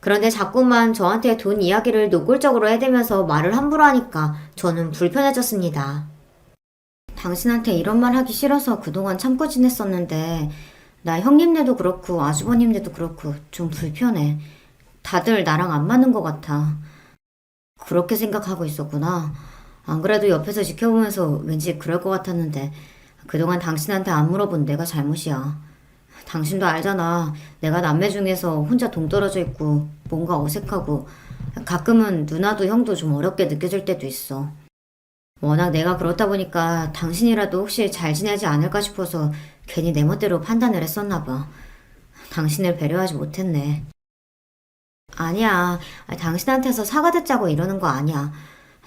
그런데 자꾸만 저한테 돈 이야기를 노골적으로 해대면서 말을 함부로 하니까 저는 불편해졌습니다. 당신한테 이런 말 하기 싫어서 그동안 참고 지냈었는데 나 형님네도 그렇고 아주버님네도 그렇고 좀 불편해. 다들 나랑 안 맞는 것 같아. 그렇게 생각하고 있었구나. 안 그래도 옆에서 지켜보면서 왠지 그럴 것 같았는데 그동안 당신한테 안 물어본 내가 잘못이야. 당신도 알잖아. 내가 남매 중에서 혼자 동떨어져 있고 뭔가 어색하고 가끔은 누나도 형도 좀 어렵게 느껴질 때도 있어. 워낙 내가 그렇다 보니까 당신이라도 혹시 잘 지내지 않을까 싶어서 괜히 내 멋대로 판단을 했었나 봐. 당신을 배려하지 못했네. 아니야. 당신한테서 사과 듣자고 이러는 거 아니야.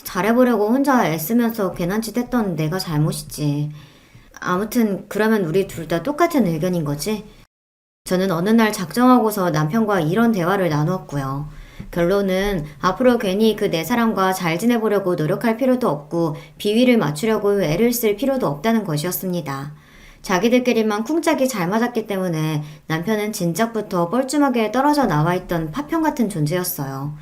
잘해보려고 혼자 애쓰면서 괜한 짓 했던 내가 잘못이지. 아무튼 그러면 우리 둘 다 똑같은 의견인 거지? 저는 어느 날 작정하고서 남편과 이런 대화를 나누었고요. 결론은 앞으로 괜히 그 네 사람과 잘 지내보려고 노력할 필요도 없고 비위를 맞추려고 애를 쓸 필요도 없다는 것이었습니다. 자기들끼리만 쿵짝이 잘 맞았기 때문에 남편은 진작부터 뻘쭘하게 떨어져 나와있던 파편 같은 존재였어요.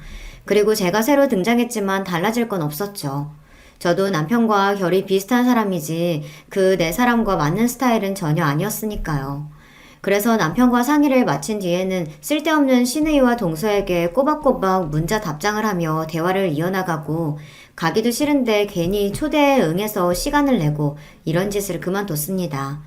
그리고 제가 새로 등장했지만 달라질 건 없었죠. 저도 남편과 결이 비슷한 사람이지 그 네 사람과 맞는 스타일은 전혀 아니었으니까요. 그래서 남편과 상의를 마친 뒤에는 쓸데없는 신우이와 동서에게 꼬박꼬박 문자 답장을 하며 대화를 이어나가고 가기도 싫은데 괜히 초대에 응해서 시간을 내고 이런 짓을 그만뒀습니다.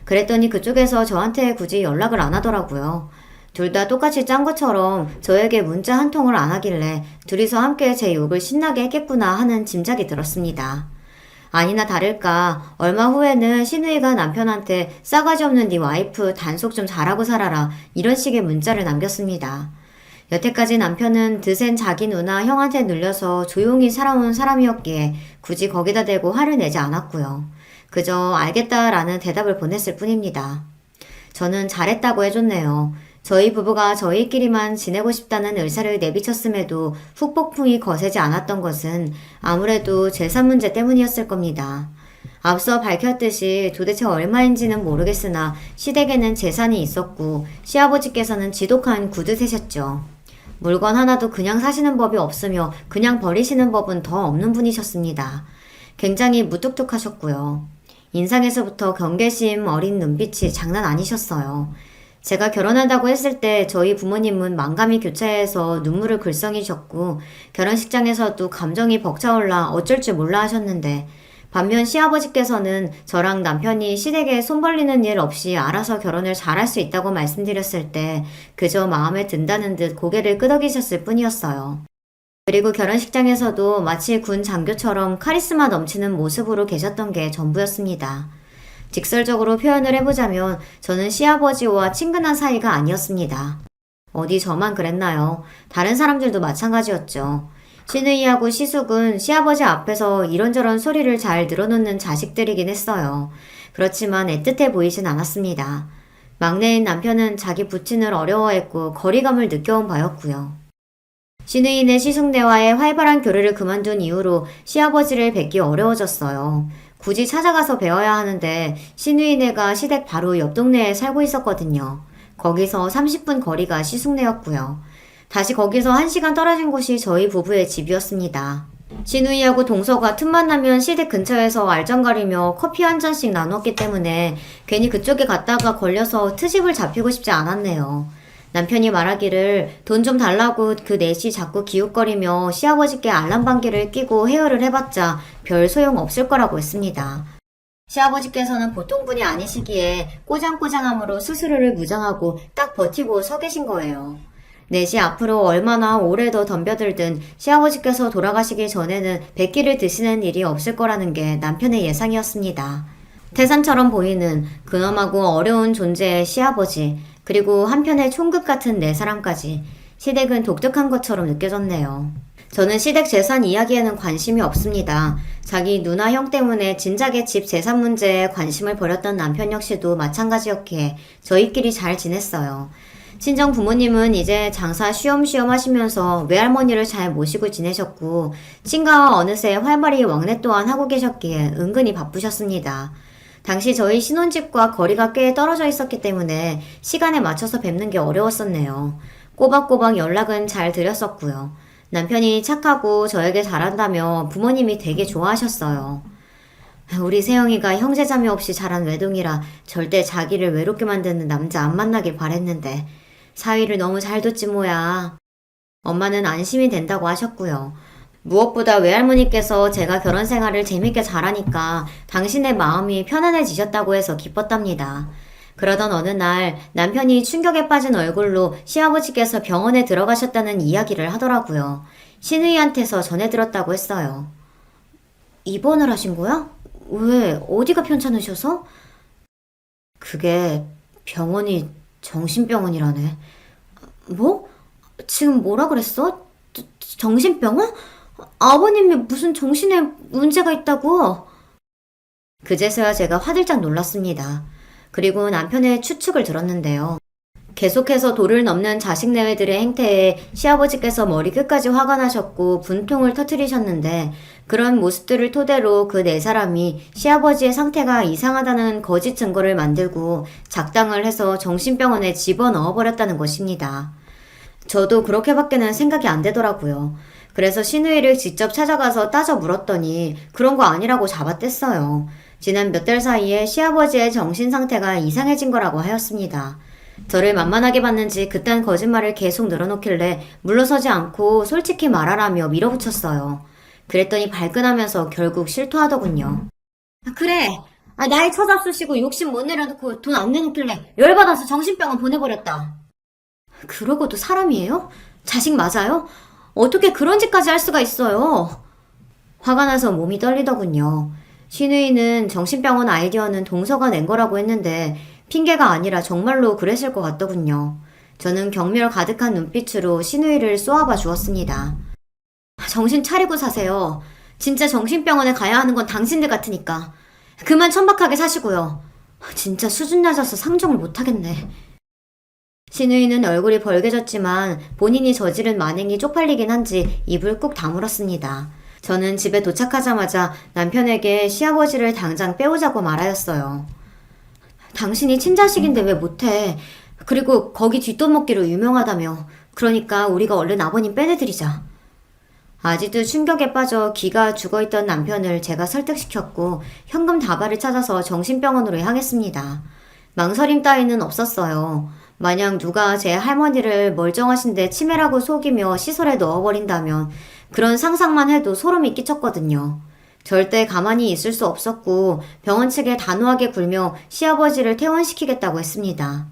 그랬더니 그쪽에서 저한테 굳이 연락을 안 하더라고요. 둘 다 똑같이 짠 것처럼 저에게 문자 한 통을 안 하길래 둘이서 함께 제 욕을 신나게 했겠구나 하는 짐작이 들었습니다. 아니나 다를까 얼마 후에는 신우이가 남편한테 싸가지 없는 네 와이프 단속 좀 잘하고 살아라 이런 식의 문자를 남겼습니다. 여태까지 남편은 드센 자기 누나 형한테 눌려서 조용히 살아온 사람이었기에 굳이 거기다 대고 화를 내지 않았고요. 그저 알겠다라는 대답을 보냈을 뿐입니다. 저는 잘했다고 해줬네요. 저희 부부가 저희끼리만 지내고 싶다는 의사를 내비쳤음에도 후폭풍이 거세지 않았던 것은 아무래도 재산 문제 때문이었을 겁니다. 앞서 밝혔듯이 도대체 얼마인지는 모르겠으나 시댁에는 재산이 있었고 시아버지께서는 지독한 구두세셨죠. 물건 하나도 그냥 사시는 법이 없으며 그냥 버리시는 법은 더 없는 분이셨습니다. 굉장히 무뚝뚝하셨고요. 인상에서부터 경계심 어린 눈빛이 장난 아니셨어요. 제가 결혼한다고 했을 때 저희 부모님은 만감이 교차해서 눈물을 글썽이셨고 결혼식장에서도 감정이 벅차올라 어쩔 줄 몰라 하셨는데 반면 시아버지께서는 저랑 남편이 시댁에 손 벌리는 일 없이 알아서 결혼을 잘할 수 있다고 말씀드렸을 때 그저 마음에 든다는 듯 고개를 끄덕이셨을 뿐이었어요. 그리고 결혼식장에서도 마치 군 장교처럼 카리스마 넘치는 모습으로 계셨던 게 전부였습니다. 직설적으로 표현을 해보자면 저는 시아버지와 친근한 사이가 아니었습니다. 어디 저만 그랬나요? 다른 사람들도 마찬가지였죠. 신우이하고 시숙은 시아버지 앞에서 이런저런 소리를 잘 늘어놓는 자식들이긴 했어요. 그렇지만 애틋해 보이진 않았습니다. 막내인 남편은 자기 부친을 어려워했고 거리감을 느껴온 바였고요. 신우이네 시숙네와의 활발한 교류를 그만둔 이후로 시아버지를 뵙기 어려워졌어요. 굳이 찾아가서 배워야 하는데 신우이네가 시댁 바로 옆 동네에 살고 있었거든요. 거기서 30분 거리가 시숙네였고요. 다시 거기서 1시간 떨어진 곳이 저희 부부의 집이었습니다. 신우이하고 동서가 틈만 나면 시댁 근처에서 알짱거리며 커피 한 잔씩 나눴기 때문에 괜히 그쪽에 갔다가 걸려서 트집을 잡히고 싶지 않았네요. 남편이 말하기를 돈 좀 달라고 그 넷이 자꾸 기웃거리며 시아버지께 알람방귀를 끼고 헤어를 해봤자 별 소용 없을 거라고 했습니다. 시아버지께서는 보통 분이 아니시기에 꼬장꼬장함으로 스스로를 무장하고 딱 버티고 서 계신 거예요. 넷이 앞으로 얼마나 오래 더 덤벼들든 시아버지께서 돌아가시기 전에는 백기를 드시는 일이 없을 거라는 게 남편의 예상이었습니다. 태산처럼 보이는 근엄하고 어려운 존재의 시아버지, 그리고 한편의 총극 같은 네 사람까지 시댁은 독특한 것처럼 느껴졌네요. 저는 시댁 재산 이야기에는 관심이 없습니다. 자기 누나 형 때문에 진작에 집 재산 문제에 관심을 버렸던 남편 역시도 마찬가지였기에 저희끼리 잘 지냈어요. 친정 부모님은 이제 장사 쉬엄쉬엄 하시면서 외할머니를 잘 모시고 지내셨고 친가와 어느새 활발히 왕래 또한 하고 계셨기에 은근히 바쁘셨습니다. 당시 저희 신혼집과 거리가 꽤 떨어져 있었기 때문에 시간에 맞춰서 뵙는 게 어려웠었네요. 꼬박꼬박 연락은 잘 드렸었고요. 남편이 착하고 저에게 잘한다며 부모님이 되게 좋아하셨어요. 우리 세영이가 형제자매 없이 자란 외동이라 절대 자기를 외롭게 만드는 남자 안 만나길 바랬는데 사위를 너무 잘 뒀지 뭐야. 엄마는 안심이 된다고 하셨고요. 무엇보다 외할머니께서 제가 결혼 생활을 재밌게 잘하니까 당신의 마음이 편안해지셨다고 해서 기뻤답니다. 그러던 어느 날 남편이 충격에 빠진 얼굴로 시아버지께서 병원에 들어가셨다는 이야기를 하더라고요. 신우이한테서 전해 들었다고 했어요. 입원을 하신 거야? 왜? 어디가 편찮으셔서? 그게 병원이 정신병원이라네. 뭐? 지금 뭐라 그랬어? 정신병원? 아버님이 무슨 정신에 문제가 있다고? 그제서야 제가 화들짝 놀랐습니다. 그리고 남편의 추측을 들었는데요. 계속해서 도를 넘는 자식내외들의 행태에 시아버지께서 머리 끝까지 화가 나셨고 분통을 터뜨리셨는데 그런 모습들을 토대로 그 네 사람이 시아버지의 상태가 이상하다는 거짓 증거를 만들고 작당을 해서 정신병원에 집어넣어버렸다는 것입니다. 저도 그렇게밖에는 생각이 안 되더라고요. 그래서 신우이를 직접 찾아가서 따져 물었더니 그런 거 아니라고 잡아뗐어요. 지난 몇 달 사이에 시아버지의 정신 상태가 이상해진 거라고 하였습니다. 저를 만만하게 봤는지 그딴 거짓말을 계속 늘어놓길래 물러서지 않고 솔직히 말하라며 밀어붙였어요. 그랬더니 발끈하면서 결국 실토하더군요. 그래. 나이 처잡수시고 욕심 못 내려놓고 돈 안 내놓길래 열받아서 정신병원 보내버렸다. 그러고도 사람이에요? 자식 맞아요? 어떻게 그런 짓까지 할 수가 있어요? 화가 나서 몸이 떨리더군요. 신우이는 정신병원 아이디어는 동서가 낸 거라고 했는데 핑계가 아니라 정말로 그랬을 것 같더군요. 저는 경멸 가득한 눈빛으로 신우이를 쏘아봐 주었습니다. 정신 차리고 사세요. 진짜 정신병원에 가야 하는 건 당신들 같으니까. 그만 천박하게 사시고요. 진짜 수준 낮아서 상종을 못하겠네. 신우이는 얼굴이 벌개졌지만 본인이 저지른 만행이 쪽팔리긴 한지 입을 꾹 다물었습니다. 저는 집에 도착하자마자 남편에게 시아버지를 당장 빼오자고 말하였어요. 당신이 친자식인데 왜 못해? 그리고 거기 뒷돈 먹기로 유명하다며. 그러니까 우리가 얼른 아버님 빼내드리자. 아직도 충격에 빠져 기가 죽어있던 남편을 제가 설득시켰고 현금 다발을 찾아서 정신병원으로 향했습니다. 망설임 따위는 없었어요. 만약 누가 제 할머니를 멀쩡하신데 치매라고 속이며 시설에 넣어버린다면 그런 상상만 해도 소름이 끼쳤거든요. 절대 가만히 있을 수 없었고 병원 측에 단호하게 굴며 시아버지를 퇴원시키겠다고 했습니다.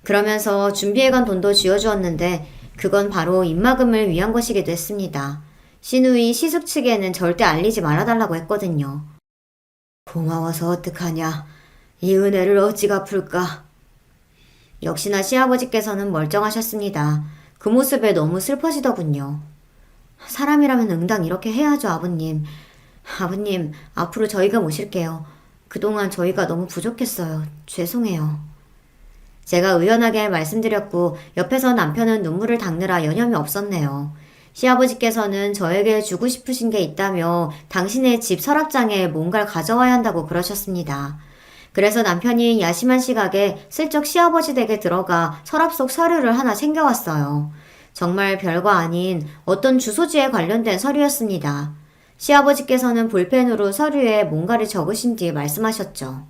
그러면서 준비해간 돈도 쥐어주었는데 그건 바로 입막음을 위한 것이기도 했습니다. 시누이 시숙 측에는 절대 알리지 말아달라고 했거든요. 고마워서 어떡하냐. 이 은혜를 어찌 갚을까. 역시나 시아버지께서는 멀쩡하셨습니다. 그 모습에 너무 슬퍼지더군요. 사람이라면 응당 이렇게 해야죠, 아버님. 아버님, 앞으로 저희가 모실게요. 그동안 저희가 너무 부족했어요. 죄송해요. 제가 의연하게 말씀드렸고 옆에서 남편은 눈물을 닦느라 여념이 없었네요. 시아버지께서는 저에게 주고 싶으신 게 있다며 당신의 집 서랍장에 뭔가를 가져와야 한다고 그러셨습니다. 그래서 남편이 야심한 시각에 슬쩍 시아버지 댁에 들어가 서랍 속 서류를 하나 챙겨왔어요. 정말 별거 아닌 어떤 주소지에 관련된 서류였습니다. 시아버지께서는 볼펜으로 서류에 뭔가를 적으신 뒤 말씀하셨죠.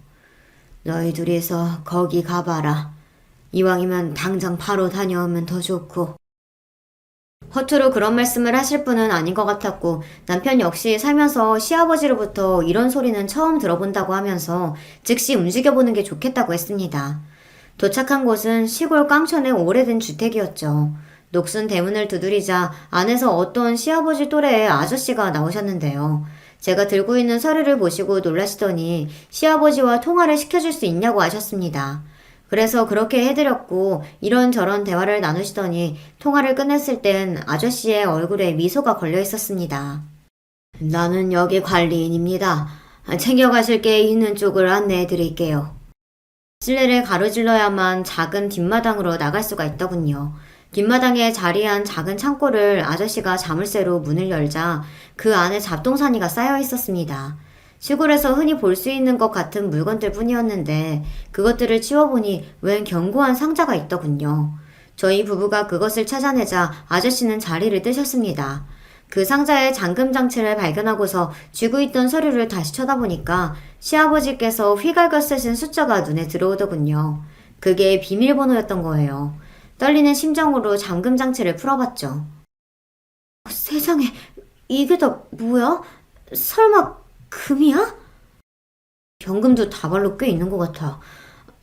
너희 둘이서 거기 가봐라. 이왕이면 당장 바로 다녀오면 더 좋고. 허투루 그런 말씀을 하실 분은 아닌 것 같았고 남편 역시 살면서 시아버지로부터 이런 소리는 처음 들어본다고 하면서 즉시 움직여보는 게 좋겠다고 했습니다. 도착한 곳은 시골 깡촌의 오래된 주택이었죠. 녹슨 대문을 두드리자 안에서 어떤 시아버지 또래의 아저씨가 나오셨는데요. 제가 들고 있는 서류를 보시고 놀라시더니 시아버지와 통화를 시켜줄 수 있냐고 하셨습니다. 그래서 그렇게 해드렸고 이런저런 대화를 나누시더니 통화를 끝냈을 땐 아저씨의 얼굴에 미소가 걸려 있었습니다. 나는 여기 관리인입니다. 챙겨가실 게 있는 쪽을 안내해 드릴게요. 실내를 가로질러야만 작은 뒷마당으로 나갈 수가 있더군요. 뒷마당에 자리한 작은 창고를 아저씨가 자물쇠로 문을 열자 그 안에 잡동사니가 쌓여 있었습니다. 시골에서 흔히 볼 수 있는 것 같은 물건들 뿐이었는데 그것들을 치워보니 웬 견고한 상자가 있더군요. 저희 부부가 그것을 찾아내자 아저씨는 자리를 뜨셨습니다. 그 상자의 잠금 장치를 발견하고서 쥐고 있던 서류를 다시 쳐다보니까 시아버지께서 휘갈겨 쓰신 숫자가 눈에 들어오더군요. 그게 비밀번호였던 거예요. 떨리는 심정으로 잠금 장치를 풀어봤죠. 세상에, 이게 다 뭐야? 설마 금이야? 현금도 다발로 꽤 있는 것 같아.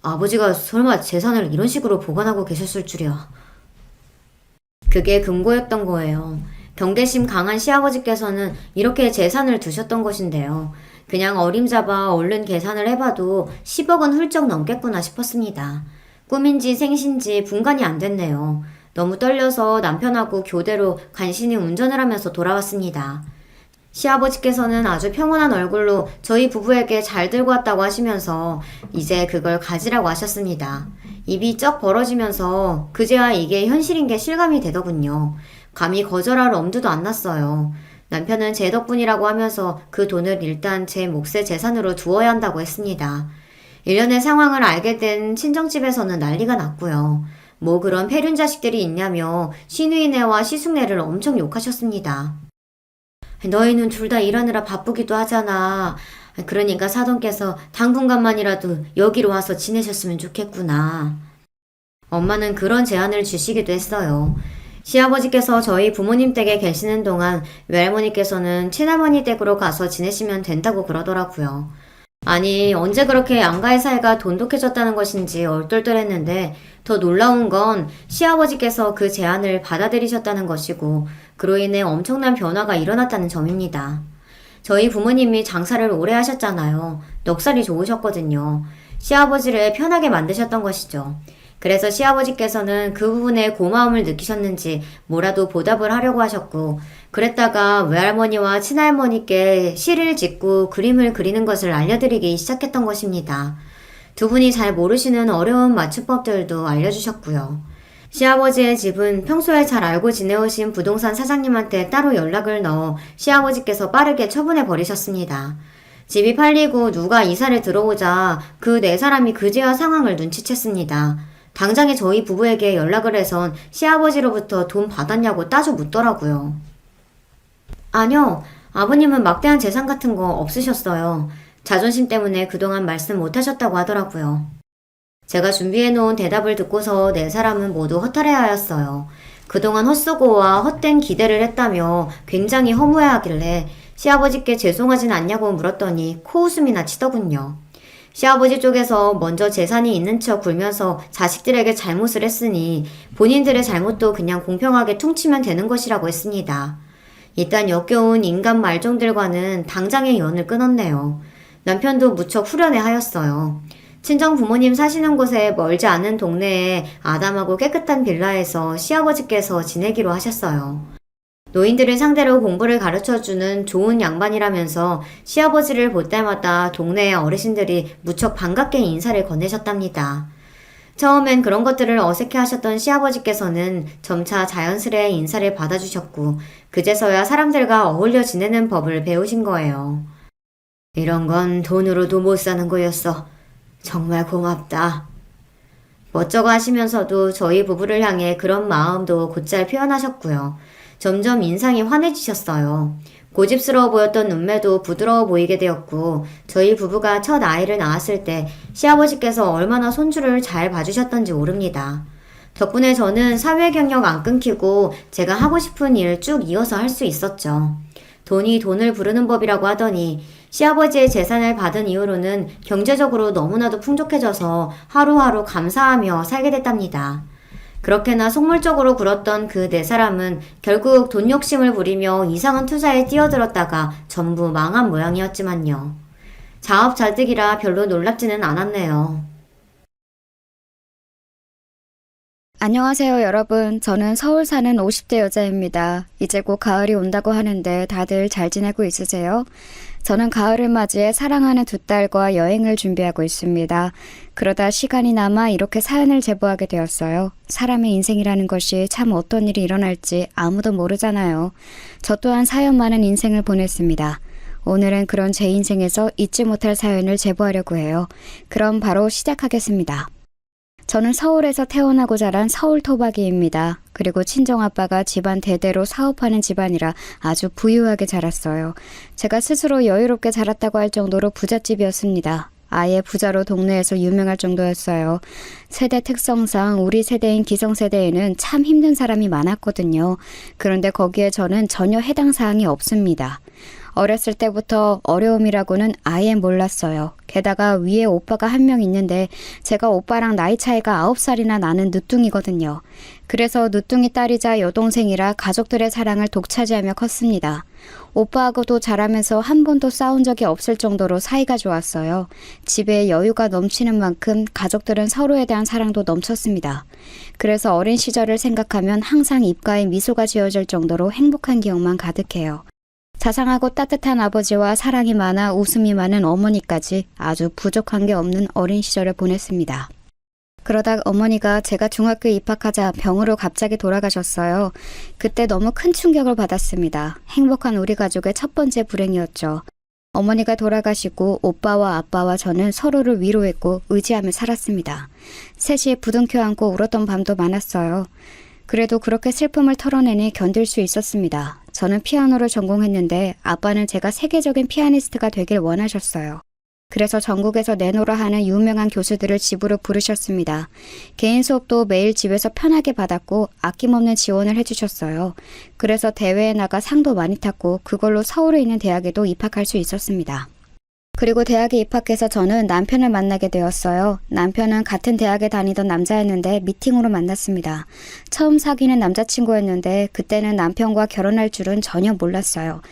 아버지가 설마 재산을 이런 식으로 보관하고 계셨을 줄이야. 그게 금고였던 거예요. 경계심 강한 시아버지께서는 이렇게 재산을 두셨던 것인데요. 그냥 어림잡아 얼른 계산을 해봐도 10억은 훌쩍 넘겠구나 싶었습니다. 꿈인지 생신지 분간이 안 됐네요. 너무 떨려서 남편하고 교대로 간신히 운전을 하면서 돌아왔습니다. 시아버지께서는 아주 평온한 얼굴로 저희 부부에게 잘 들고 왔다고 하시면서 이제 그걸 가지라고 하셨습니다. 입이 쩍 벌어지면서 그제야 이게 현실인 게 실감이 되더군요. 감히 거절할 엄두도 안 났어요. 남편은 제 덕분이라고 하면서 그 돈을 일단 제 몫의 재산으로 두어야 한다고 했습니다. 일련의 상황을 알게 된 친정집에서는 난리가 났고요. 뭐 그런 폐륜 자식들이 있냐며 시누이네와 시숙네를 엄청 욕하셨습니다. 너희는 둘 다 일하느라 바쁘기도 하잖아. 그러니까 사돈께서 당분간만이라도 여기로 와서 지내셨으면 좋겠구나. 엄마는 그런 제안을 주시기도 했어요. 시아버지께서 저희 부모님 댁에 계시는 동안 외할머니께서는 친할머니 댁으로 가서 지내시면 된다고 그러더라고요. 아니 언제 그렇게 양가의 사이가 돈독해졌다는 것인지 얼떨떨했는데 더 놀라운 건 시아버지께서 그 제안을 받아들이셨다는 것이고 그로 인해 엄청난 변화가 일어났다는 점입니다. 저희 부모님이 장사를 오래 하셨잖아요. 넉살이 좋으셨거든요. 시아버지를 편하게 만드셨던 것이죠. 그래서 시아버지께서는 그 부분에 고마움을 느끼셨는지 뭐라도 보답을 하려고 하셨고 그랬다가 외할머니와 친할머니께 시를 짓고 그림을 그리는 것을 알려드리기 시작했던 것입니다. 두 분이 잘 모르시는 어려운 맞춤법들도 알려주셨고요. 시아버지의 집은 평소에 잘 알고 지내오신 부동산 사장님한테 따로 연락을 넣어 시아버지께서 빠르게 처분해 버리셨습니다. 집이 팔리고 누가 이사를 들어오자 그 네 사람이 그제야 상황을 눈치챘습니다. 당장에 저희 부부에게 연락을 해선 시아버지로부터 돈 받았냐고 따져 묻더라고요. 아니요. 아버님은 막대한 재산 같은 거 없으셨어요. 자존심 때문에 그동안 말씀 못하셨다고 하더라고요. 제가 준비해놓은 대답을 듣고서 네 사람은 모두 허탈해하였어요. 그동안 헛수고와 헛된 기대를 했다며 굉장히 허무해하길래 시아버지께 죄송하진 않냐고 물었더니 코웃음이나 치더군요. 시아버지 쪽에서 먼저 재산이 있는 척 굴면서 자식들에게 잘못을 했으니 본인들의 잘못도 그냥 공평하게 퉁치면 되는 것이라고 했습니다. 이딴 역겨운 인간 말종들과는 당장의 연을 끊었네요. 남편도 무척 후련해하였어요. 친정 부모님 사시는 곳에 멀지 않은 동네에 아담하고 깨끗한 빌라에서 시아버지께서 지내기로 하셨어요. 노인들을 상대로 공부를 가르쳐주는 좋은 양반이라면서 시아버지를 볼 때마다 동네의 어르신들이 무척 반갑게 인사를 건네셨답니다. 처음엔 그런 것들을 어색해 하셨던 시아버지께서는 점차 자연스레 인사를 받아주셨고 그제서야 사람들과 어울려 지내는 법을 배우신 거예요. 이런 건 돈으로도 못 사는 거였어. 정말 고맙다. 멋쩍어 하시면서도 저희 부부를 향해 그런 마음도 곧잘 표현하셨고요. 점점 인상이 환해지셨어요. 고집스러워 보였던 눈매도 부드러워 보이게 되었고 저희 부부가 첫 아이를 낳았을 때 시아버지께서 얼마나 손주를 잘 봐주셨던지 모릅니다. 덕분에 저는 사회 경력 안 끊기고 제가 하고 싶은 일 쭉 이어서 할 수 있었죠. 돈이 돈을 부르는 법이라고 하더니 시아버지의 재산을 받은 이후로는 경제적으로 너무나도 풍족해져서 하루하루 감사하며 살게 됐답니다. 그렇게나 속물적으로 굴었던 그 네 사람은 결국 돈 욕심을 부리며 이상한 투자에 뛰어들었다가 전부 망한 모양이었지만요. 자업자득이라 별로 놀랍지는 않았네요. 안녕하세요, 여러분. 저는 서울 사는 50대 여자입니다. 이제 곧 가을이 온다고 하는데 다들 잘 지내고 있으세요? 저는 가을을 맞이해 사랑하는 두 딸과 여행을 준비하고 있습니다. 그러다 시간이 남아 이렇게 사연을 제보하게 되었어요. 사람의 인생이라는 것이 참 어떤 일이 일어날지 아무도 모르잖아요. 저 또한 사연 많은 인생을 보냈습니다. 오늘은 그런 제 인생에서 잊지 못할 사연을 제보하려고 해요. 그럼 바로 시작하겠습니다. 저는 서울에서 태어나고 자란 서울 토박이입니다. 그리고 친정아빠가 집안 대대로 사업하는 집안이라 아주 부유하게 자랐어요. 제가 스스로 여유롭게 자랐다고 할 정도로 부잣집이었습니다. 아예 부자로 동네에서 유명할 정도였어요. 세대 특성상 우리 세대인 기성세대에는 참 힘든 사람이 많았거든요. 그런데 거기에 저는 전혀 해당 사항이 없습니다. 어렸을 때부터 어려움이라고는 아예 몰랐어요. 게다가 위에 오빠가 한 명 있는데 제가 오빠랑 나이 차이가 9살이나 나는 늦둥이거든요. 그래서 늦둥이 딸이자 여동생이라 가족들의 사랑을 독차지하며 컸습니다. 오빠하고도 자라면서 한 번도 싸운 적이 없을 정도로 사이가 좋았어요. 집에 여유가 넘치는 만큼 가족들은 서로에 대한 사랑도 넘쳤습니다. 그래서 어린 시절을 생각하면 항상 입가에 미소가 지어질 정도로 행복한 기억만 가득해요. 자상하고 따뜻한 아버지와 사랑이 많아 웃음이 많은 어머니까지 아주 부족한 게 없는 어린 시절을 보냈습니다. 그러다 어머니가 제가 중학교에 입학하자 병으로 갑자기 돌아가셨어요. 그때 너무 큰 충격을 받았습니다. 행복한 우리 가족의 첫 번째 불행이었죠. 어머니가 돌아가시고 오빠와 아빠와 저는 서로를 위로했고 의지하며 살았습니다. 셋이 부둥켜 안고 울었던 밤도 많았어요. 그래도 그렇게 슬픔을 털어내니 견딜 수 있었습니다. 저는 피아노를 전공했는데 아빠는 제가 세계적인 피아니스트가 되길 원하셨어요. 그래서 전국에서 내노라 하는 유명한 교수들을 집으로 부르셨습니다. 개인 수업도 매일 집에서 편하게 받았고 아낌없는 지원을 해주셨어요. 그래서 대회에 나가 상도 많이 탔고 그걸로 서울에 있는 대학에도 입학할 수 있었습니다. 그리고 대학에 입학해서 저는 남편을 만나게 되었어요. 남편은 같은 대학에 다니던 남자였는데 미팅으로 만났습니다. 처음 사귀는 남자친구였는데 그때는 남편과 결혼할 줄은 전혀 몰랐어요.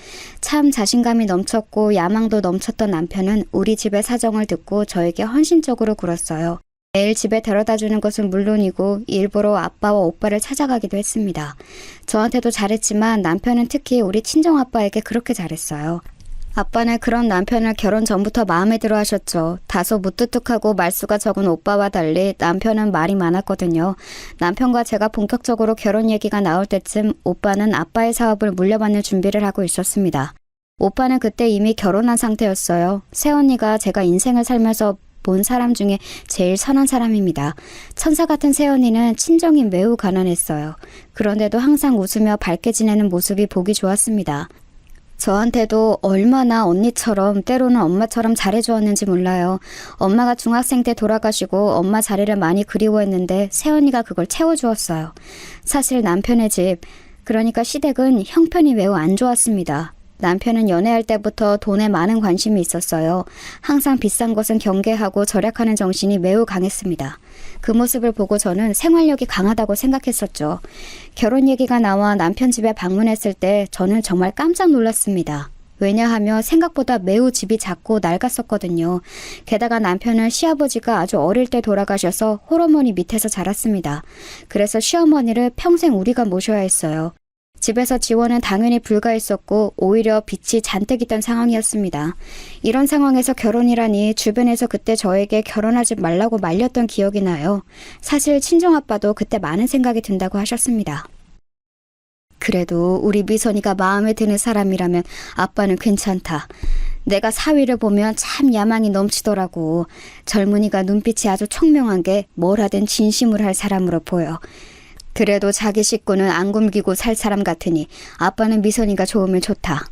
참 자신감이 넘쳤고 야망도 넘쳤던 남편은 우리 집의 사정을 듣고 저에게 헌신적으로 굴었어요. 매일 집에 데려다주는 것은 물론이고 일부러 아빠와 오빠를 찾아가기도 했습니다. 저한테도 잘했지만 남편은 특히 우리 친정아빠에게 그렇게 잘했어요. 아빠는 그런 남편을 결혼 전부터 마음에 들어 하셨죠. 다소 무뚝뚝하고 말수가 적은 오빠와 달리 남편은 말이 많았거든요. 남편과 제가 본격적으로 결혼 얘기가 나올 때쯤 오빠는 아빠의 사업을 물려받는 준비를 하고 있었습니다. 오빠는 그때 이미 결혼한 상태였어요. 새언니가 제가 인생을 살면서 본 사람 중에 제일 선한 사람입니다. 천사 같은 새언니는 친정이 매우 가난했어요. 그런데도 항상 웃으며 밝게 지내는 모습이 보기 좋았습니다. 저한테도 얼마나 언니처럼 때로는 엄마처럼 잘해주었는지 몰라요. 엄마가 중학생 때 돌아가시고 엄마 자리를 많이 그리워했는데 새언니가 그걸 채워주었어요. 사실 남편의 집, 그러니까 시댁은 형편이 매우 안 좋았습니다. 남편은 연애할 때부터 돈에 많은 관심이 있었어요. 항상 비싼 것은 경계하고 절약하는 정신이 매우 강했습니다. 그 모습을 보고 저는 생활력이 강하다고 생각했었죠. 결혼 얘기가 나와 남편 집에 방문했을 때 저는 정말 깜짝 놀랐습니다. 왜냐하면 생각보다 매우 집이 작고 낡았었거든요. 게다가 남편은 시아버지가 아주 어릴 때 돌아가셔서 홀어머니 밑에서 자랐습니다. 그래서 시어머니를 평생 우리가 모셔야 했어요. 집에서 지원은 당연히 불가했었고 오히려 빚이 잔뜩 있던 상황이었습니다. 이런 상황에서 결혼이라니 주변에서 그때 저에게 결혼하지 말라고 말렸던 기억이 나요. 사실 친정아빠도 그때 많은 생각이 든다고 하셨습니다. 그래도 우리 미선이가 마음에 드는 사람이라면 아빠는 괜찮다. 내가 사위를 보면 참 야망이 넘치더라고. 젊은이가 눈빛이 아주 총명한 게 뭘 하든 진심으로 할 사람으로 보여. 그래도 자기 식구는 안 굶기고 살 사람 같으니 아빠는 미선이가 좋으면 좋다.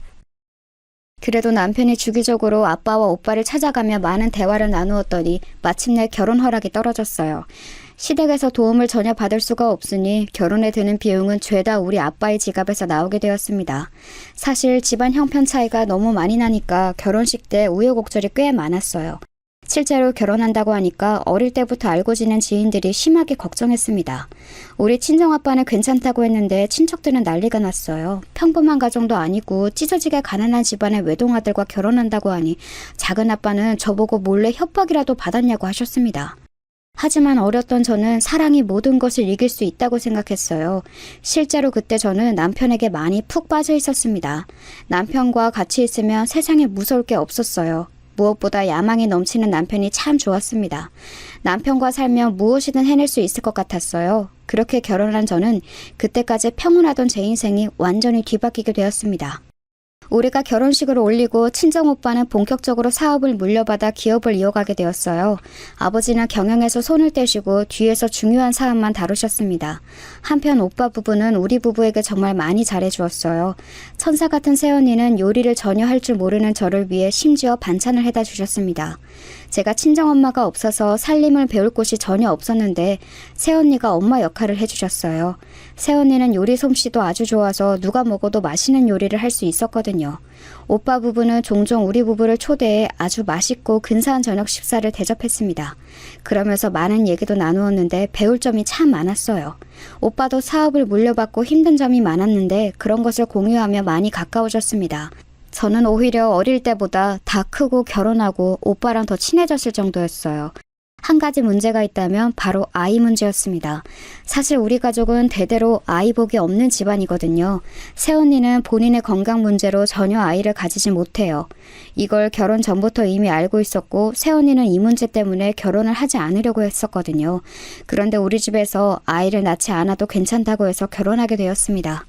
그래도 남편이 주기적으로 아빠와 오빠를 찾아가며 많은 대화를 나누었더니 마침내 결혼 허락이 떨어졌어요. 시댁에서 도움을 전혀 받을 수가 없으니 결혼에 드는 비용은 죄다 우리 아빠의 지갑에서 나오게 되었습니다. 사실 집안 형편 차이가 너무 많이 나니까 결혼식 때 우여곡절이 꽤 많았어요. 실제로 결혼한다고 하니까 어릴 때부터 알고 지낸 지인들이 심하게 걱정했습니다. 우리 친정아빠는 괜찮다고 했는데 친척들은 난리가 났어요. 평범한 가정도 아니고 찢어지게 가난한 집안의 외동아들과 결혼한다고 하니 작은아빠는 저보고 몰래 협박이라도 받았냐고 하셨습니다. 하지만 어렸던 저는 사랑이 모든 것을 이길 수 있다고 생각했어요. 실제로 그때 저는 남편에게 많이 푹 빠져 있었습니다. 남편과 같이 있으면 세상에 무서울 게 없었어요. 무엇보다 야망이 넘치는 남편이 참 좋았습니다. 남편과 살면 무엇이든 해낼 수 있을 것 같았어요. 그렇게 결혼한 저는 그때까지 평온하던 제 인생이 완전히 뒤바뀌게 되었습니다. 우리가 결혼식을 올리고 친정오빠는 본격적으로 사업을 물려받아 기업을 이어가게 되었어요. 아버지는 경영에서 손을 떼시고 뒤에서 중요한 사업만 다루셨습니다. 한편 오빠 부부는 우리 부부에게 정말 많이 잘해주었어요. 천사 같은 새언니는 요리를 전혀 할 줄 모르는 저를 위해 심지어 반찬을 해다 주셨습니다. 제가 친정엄마가 없어서 살림을 배울 곳이 전혀 없었는데 새언니가 엄마 역할을 해주셨어요. 새언니는 요리 솜씨도 아주 좋아서 누가 먹어도 맛있는 요리를 할 수 있었거든요. 오빠 부부는 종종 우리 부부를 초대해 아주 맛있고 근사한 저녁 식사를 대접했습니다. 그러면서 많은 얘기도 나누었는데 배울 점이 참 많았어요. 오빠도 사업을 물려받고 힘든 점이 많았는데 그런 것을 공유하며 많이 가까워졌습니다. 저는 오히려 어릴 때보다 다 크고 결혼하고 오빠랑 더 친해졌을 정도였어요. 한 가지 문제가 있다면 바로 아이 문제였습니다. 사실 우리 가족은 대대로 아이 복이 없는 집안이거든요. 새언니는 본인의 건강 문제로 전혀 아이를 가지지 못해요. 이걸 결혼 전부터 이미 알고 있었고 새언니는 이 문제 때문에 결혼을 하지 않으려고 했었거든요. 그런데 우리 집에서 아이를 낳지 않아도 괜찮다고 해서 결혼하게 되었습니다.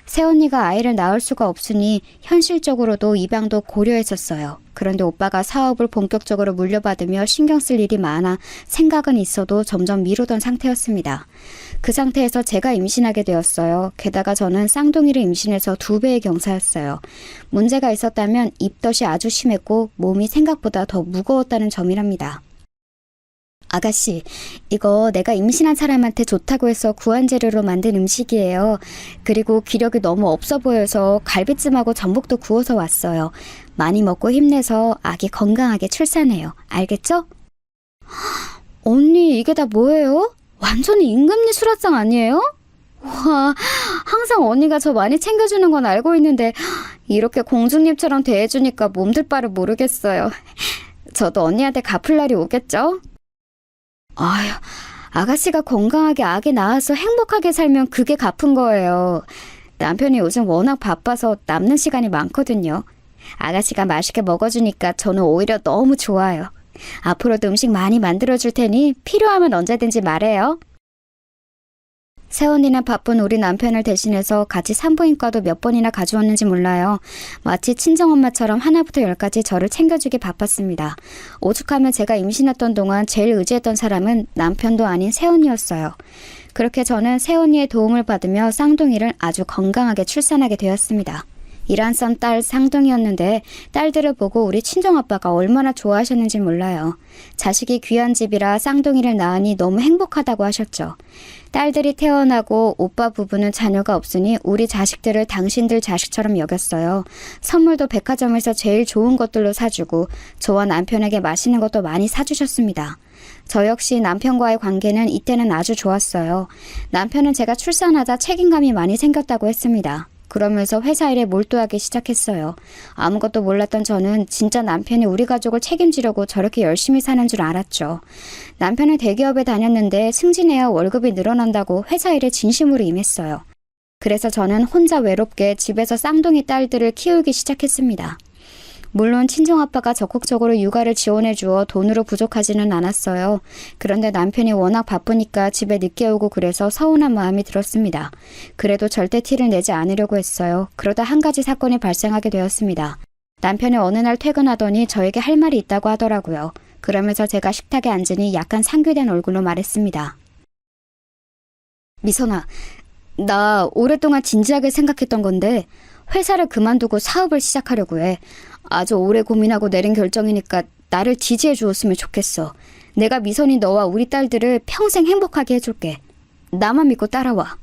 새언니가 아이를 낳을 수가 없으니 현실적으로도 입양도 고려했었어요. 그런데 오빠가 사업을 본격적으로 물려받으며 신경 쓸 일이 많아 생각은 있어도 점점 미루던 상태였습니다. 그 상태에서 제가 임신하게 되었어요. 게다가 저는 쌍둥이를 임신해서 2배의 경사였어요. 문제가 있었다면 입덧이 아주 심했고 몸이 생각보다 더 무거웠다는 점이랍니다. 아가씨, 이거 내가 임신한 사람한테 좋다고 해서 구한 재료로 만든 음식이에요. 그리고 기력이 너무 없어 보여서 갈비찜하고 전복도 구워서 왔어요. 많이 먹고 힘내서 아기 건강하게 출산해요. 알겠죠? 언니, 이게 다 뭐예요? 완전히 임금님 수라상 아니에요? 와, 항상 언니가 저 많이 챙겨주는 건 알고 있는데 이렇게 공주님처럼 대해주니까 몸둘 바를 모르겠어요. 저도 언니한테 갚을 날이 오겠죠? 아휴, 아가씨가 건강하게 아기 낳아서 행복하게 살면 그게 갚은 거예요. 남편이 요즘 워낙 바빠서 남는 시간이 많거든요. 아가씨가 맛있게 먹어주니까 저는 오히려 너무 좋아요. 앞으로도 음식 많이 만들어줄 테니 필요하면 언제든지 말해요. 새언니는 바쁜 우리 남편을 대신해서 같이 산부인과도 몇 번이나 가주었는지 몰라요. 마치 친정엄마처럼 하나부터 열까지 저를 챙겨주기 바빴습니다. 오죽하면 제가 임신했던 동안 제일 의지했던 사람은 남편도 아닌 새언니였어요. 그렇게 저는 새언니의 도움을 받으며 쌍둥이를 아주 건강하게 출산하게 되었습니다. 일한선 딸 쌍둥이였는데 딸들을 보고 우리 친정아빠가 얼마나 좋아하셨는지 몰라요. 자식이 귀한 집이라 쌍둥이를 낳으니 너무 행복하다고 하셨죠. 딸들이 태어나고 오빠 부부는 자녀가 없으니 우리 자식들을 당신들 자식처럼 여겼어요. 선물도 백화점에서 제일 좋은 것들로 사주고 저와 남편에게 맛있는 것도 많이 사주셨습니다. 저 역시 남편과의 관계는 이때는 아주 좋았어요. 남편은 제가 출산하다 책임감이 많이 생겼다고 했습니다. 그러면서 회사 일에 몰두하기 시작했어요. 아무것도 몰랐던 저는 진짜 남편이 우리 가족을 책임지려고 저렇게 열심히 사는 줄 알았죠. 남편은 대기업에 다녔는데 승진해야 월급이 늘어난다고 회사 일에 진심으로 임했어요. 그래서 저는 혼자 외롭게 집에서 쌍둥이 딸들을 키우기 시작했습니다. 물론 친정아빠가 적극적으로 육아를 지원해 주어 돈으로 부족하지는 않았어요. 그런데 남편이 워낙 바쁘니까 집에 늦게 오고 그래서 서운한 마음이 들었습니다. 그래도 절대 티를 내지 않으려고 했어요. 그러다 한 가지 사건이 발생하게 되었습니다. 남편이 어느 날 퇴근하더니 저에게 할 말이 있다고 하더라고요. 그러면서 제가 식탁에 앉으니 약간 상귀된 얼굴로 말했습니다. 미선아, 나 오랫동안 진지하게 생각했던 건데 회사를 그만두고 사업을 시작하려고 해. 아주 오래 고민하고 내린 결정이니까 나를 지지해 주었으면 좋겠어. 내가 미선이 너와 우리 딸들을 평생 행복하게 해줄게. 나만 믿고 따라와.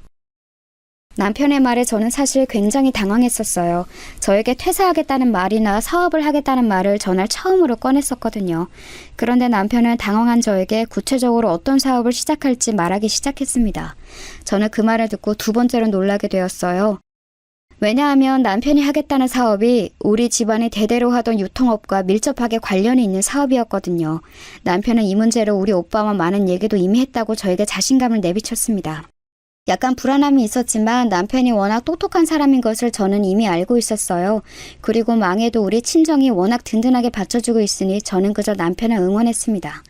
남편의 말에 저는 사실 굉장히 당황했었어요. 저에게 퇴사하겠다는 말이나 사업을 하겠다는 말을 전날 처음으로 꺼냈었거든요. 그런데 남편은 당황한 저에게 구체적으로 어떤 사업을 시작할지 말하기 시작했습니다. 저는 그 말을 듣고 두 번째로 놀라게 되었어요. 왜냐하면 남편이 하겠다는 사업이 우리 집안이 대대로 하던 유통업과 밀접하게 관련이 있는 사업이었거든요. 남편은 이 문제로 우리 오빠와 많은 얘기도 이미 했다고 저에게 자신감을 내비쳤습니다. 약간 불안함이 있었지만 남편이 워낙 똑똑한 사람인 것을 저는 이미 알고 있었어요. 그리고 망해도 우리 친정이 워낙 든든하게 받쳐주고 있으니 저는 그저 남편을 응원했습니다.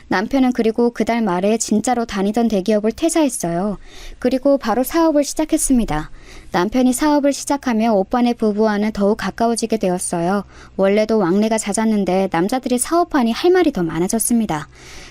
남편은 그리고 그달 말에 진짜로 다니던 대기업을 퇴사했어요. 그리고 바로 사업을 시작했습니다. 남편이 사업을 시작하며 오빠네 부부와는 더욱 가까워지게 되었어요. 원래도 왕래가 잦았는데 남자들이 사업하니 할 말이 더 많아졌습니다.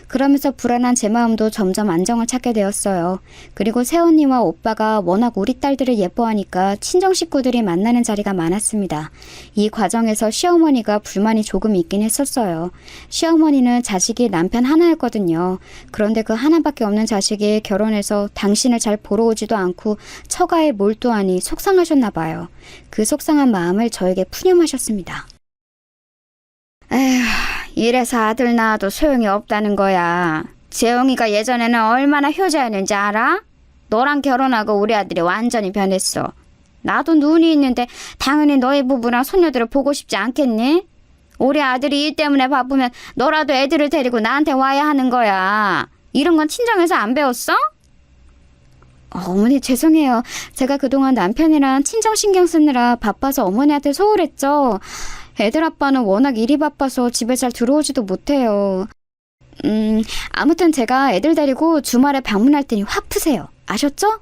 그러면서 불안한 제 마음도 점점 안정을 찾게 되었어요. 그리고 새언니와 오빠가 워낙 우리 딸들을 예뻐하니까 친정 식구들이 만나는 자리가 많았습니다. 이 과정에서 시어머니가 불만이 조금 있긴 했었어요. 시어머니는 자식이 남편 하나였거든요. 그런데 그 하나밖에 없는 자식이 결혼해서 당신을 잘 보러 오지도 않고 처가에 몰두하니 속상하셨나 봐요. 그 속상한 마음을 저에게 푸념하셨습니다. 에휴, 이래서 아들 낳아도 소용이 없다는 거야. 재영이가 예전에는 얼마나 효자였는지 알아? 너랑 결혼하고 우리 아들이 완전히 변했어. 나도 눈이 있는데 당연히 너희 부부랑 손녀들을 보고 싶지 않겠니? 우리 아들이 일 때문에 바쁘면 너라도 애들을 데리고 나한테 와야 하는 거야. 이런 건 친정에서 안 배웠어? 어머니 죄송해요. 제가 그동안 남편이랑 친정 신경 쓰느라 바빠서 어머니한테 소홀했죠. 애들 아빠는 워낙 일이 바빠서 집에 잘 들어오지도 못해요. 아무튼 제가 애들 데리고 주말에 방문할 테니 확 푸세요. 아셨죠?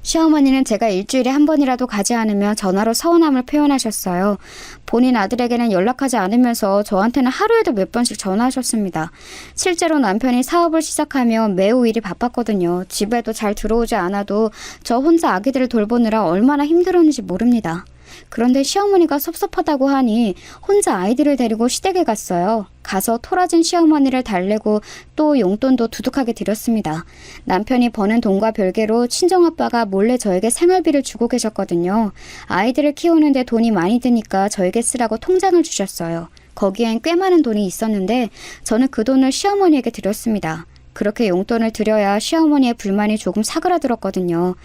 시어머니는 제가 일주일에 한 번이라도 가지 않으면 전화로 서운함을 표현하셨어요. 본인 아들에게는 연락하지 않으면서 저한테는 하루에도 몇 번씩 전화하셨습니다. 실제로 남편이 사업을 시작하며 매우 일이 바빴거든요. 집에도 잘 들어오지 않아도 저 혼자 아기들을 돌보느라 얼마나 힘들었는지 모릅니다. 그런데 시어머니가 섭섭하다고 하니 혼자 아이들을 데리고 시댁에 갔어요. 가서 토라진 시어머니를 달래고 또 용돈도 두둑하게 드렸습니다. 남편이 버는 돈과 별개로 친정아빠가 몰래 저에게 생활비를 주고 계셨거든요. 아이들을 키우는데 돈이 많이 드니까 저에게 쓰라고 통장을 주셨어요. 거기엔 꽤 많은 돈이 있었는데 저는 그 돈을 시어머니에게 드렸습니다. 그렇게 용돈을 드려야 시어머니의 불만이 조금 사그라들었거든요.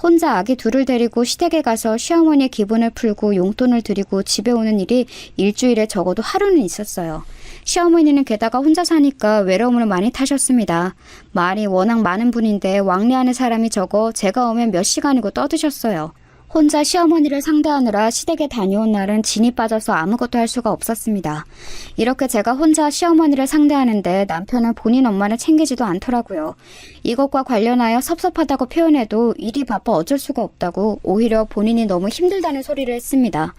혼자 아기 둘을 데리고 시댁에 가서 시어머니의 기분을 풀고 용돈을 드리고 집에 오는 일이 일주일에 적어도 하루는 있었어요. 시어머니는 게다가 혼자 사니까 외로움을 많이 타셨습니다. 말이 워낙 많은 분인데 왕래하는 사람이 적어 제가 오면 몇 시간이고 떠드셨어요. 혼자 시어머니를 상대하느라 시댁에 다녀온 날은 진이 빠져서 아무것도 할 수가 없었습니다. 이렇게 제가 혼자 시어머니를 상대하는데 남편은 본인 엄마를 챙기지도 않더라고요. 이것과 관련하여 섭섭하다고 표현해도 일이 바빠 어쩔 수가 없다고 오히려 본인이 너무 힘들다는 소리를 했습니다.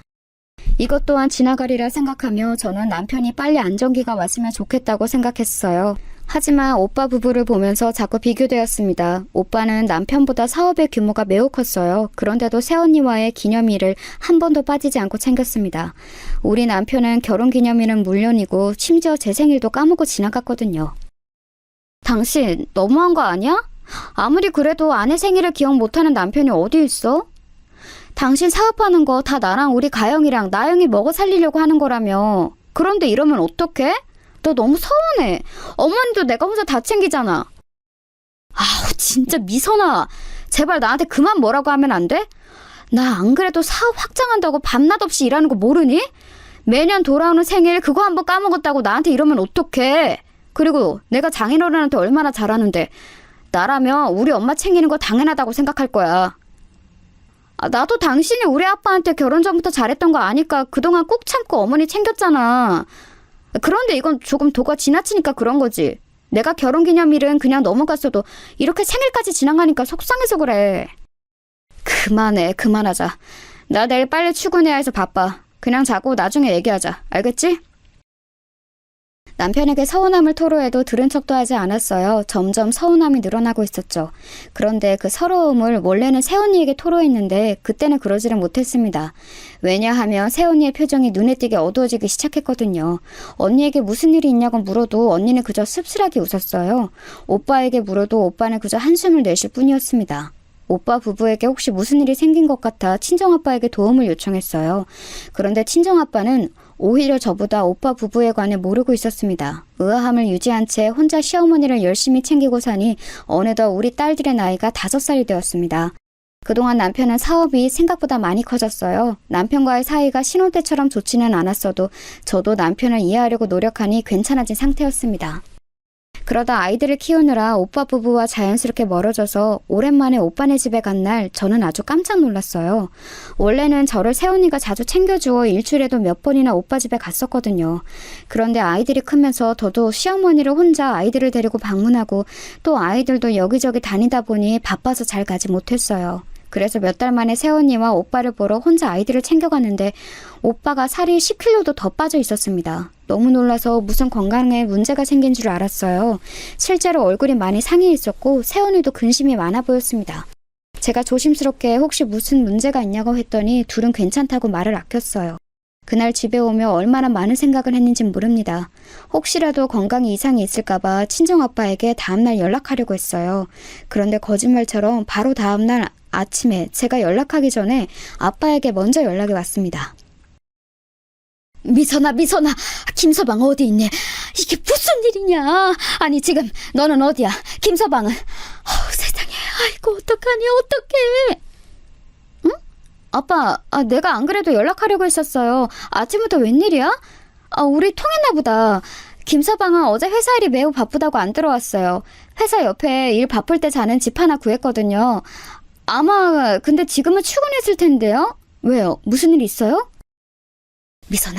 이것 또한 지나가리라 생각하며 저는 남편이 빨리 안정기가 왔으면 좋겠다고 생각했어요. 하지만 오빠 부부를 보면서 자꾸 비교되었습니다. 오빠는 남편보다 사업의 규모가 매우 컸어요. 그런데도 새언니와의 기념일을 한 번도 빠지지 않고 챙겼습니다. 우리 남편은 결혼기념일은 물론이고 심지어 제 생일도 까먹고 지나갔거든요. 당신 너무한 거 아니야? 아무리 그래도 아내 생일을 기억 못하는 남편이 어디 있어? 당신 사업하는 거 다 나랑 우리 가영이랑 나영이 먹어 살리려고 하는 거라며. 그런데 이러면 어떡해? 너 너무 서운해. 어머니도 내가 혼자 다 챙기잖아. 아우, 진짜 미선아. 제발 나한테 그만 뭐라고 하면 안 돼? 나 안 그래도 사업 확장한다고 밤낮 없이 일하는 거 모르니? 매년 돌아오는 생일 그거 한번 까먹었다고 나한테 이러면 어떡해. 그리고 내가 장인어른한테 얼마나 잘하는데 나라면 우리 엄마 챙기는 거 당연하다고 생각할 거야. 나도 당신이 우리 아빠한테 결혼 전부터 잘했던 거 아니까 그동안 꾹 참고 어머니 챙겼잖아. 그런데 이건 조금 도가 지나치니까 그런 거지. 내가 결혼기념일은 그냥 넘어갔어도 이렇게 생일까지 지나가니까 속상해서 그래. 그만해, 그만하자. 나 내일 빨리 출근해야 해서 바빠. 그냥 자고 나중에 얘기하자. 알겠지? 남편에게 서운함을 토로해도 들은 척도 하지 않았어요. 점점 서운함이 늘어나고 있었죠. 그런데 그 서러움을 원래는 새언니에게 토로했는데 그때는 그러지를 못했습니다. 왜냐하면 새언니의 표정이 눈에 띄게 어두워지기 시작했거든요. 언니에게 무슨 일이 있냐고 물어도 언니는 그저 씁쓸하게 웃었어요. 오빠에게 물어도 오빠는 그저 한숨을 내쉴 뿐이었습니다. 오빠 부부에게 혹시 무슨 일이 생긴 것 같아 친정아빠에게 도움을 요청했어요. 그런데 친정아빠는 오히려 저보다 오빠 부부에 관해 모르고 있었습니다. 의아함을 유지한 채 혼자 시어머니를 열심히 챙기고 사니 어느덧 우리 딸들의 나이가 5살이 되었습니다. 그동안 남편은 사업이 생각보다 많이 커졌어요. 남편과의 사이가 신혼 때처럼 좋지는 않았어도 저도 남편을 이해하려고 노력하니 괜찮아진 상태였습니다. 그러다 아이들을 키우느라 오빠 부부와 자연스럽게 멀어져서 오랜만에 오빠네 집에 간 날 저는 아주 깜짝 놀랐어요. 원래는 저를 새언니가 자주 챙겨주어 일주일에도 몇 번이나 오빠 집에 갔었거든요. 그런데 아이들이 크면서 저도 시어머니를 혼자 아이들을 데리고 방문하고 또 아이들도 여기저기 다니다 보니 바빠서 잘 가지 못했어요. 그래서 몇 달 만에 새언니와 오빠를 보러 혼자 아이들을 챙겨갔는데 오빠가 살이 10kg도 더 빠져 있었습니다. 너무 놀라서 무슨 건강에 문제가 생긴 줄 알았어요. 실제로 얼굴이 많이 상해 있었고 새언니도 근심이 많아 보였습니다. 제가 조심스럽게 혹시 무슨 문제가 있냐고 했더니 둘은 괜찮다고 말을 아꼈어요. 그날 집에 오며 얼마나 많은 생각을 했는지 모릅니다. 혹시라도 건강에 이상이 있을까봐 친정아빠에게 다음날 연락하려고 했어요. 그런데 거짓말처럼 바로 다음날 아침에 제가 연락하기 전에 아빠에게 먼저 연락이 왔습니다. 미선아, 김서방 어디 있니? 이게 무슨 일이냐? 아니 지금 너는 어디야? 김서방은? 세상에, 아이고 어떡하니, 어떡해. 응? 아빠, 내가 안 그래도 연락하려고 했었어요. 아침부터 웬일이야? 우리 통했나 보다. 김서방은 어제 회사 일이 매우 바쁘다고 안 들어왔어요. 회사 옆에 일 바쁠 때 자는 집 하나 구했거든요. 아마 근데 지금은 출근했을 텐데요? 왜요? 무슨 일 있어요? 미선아,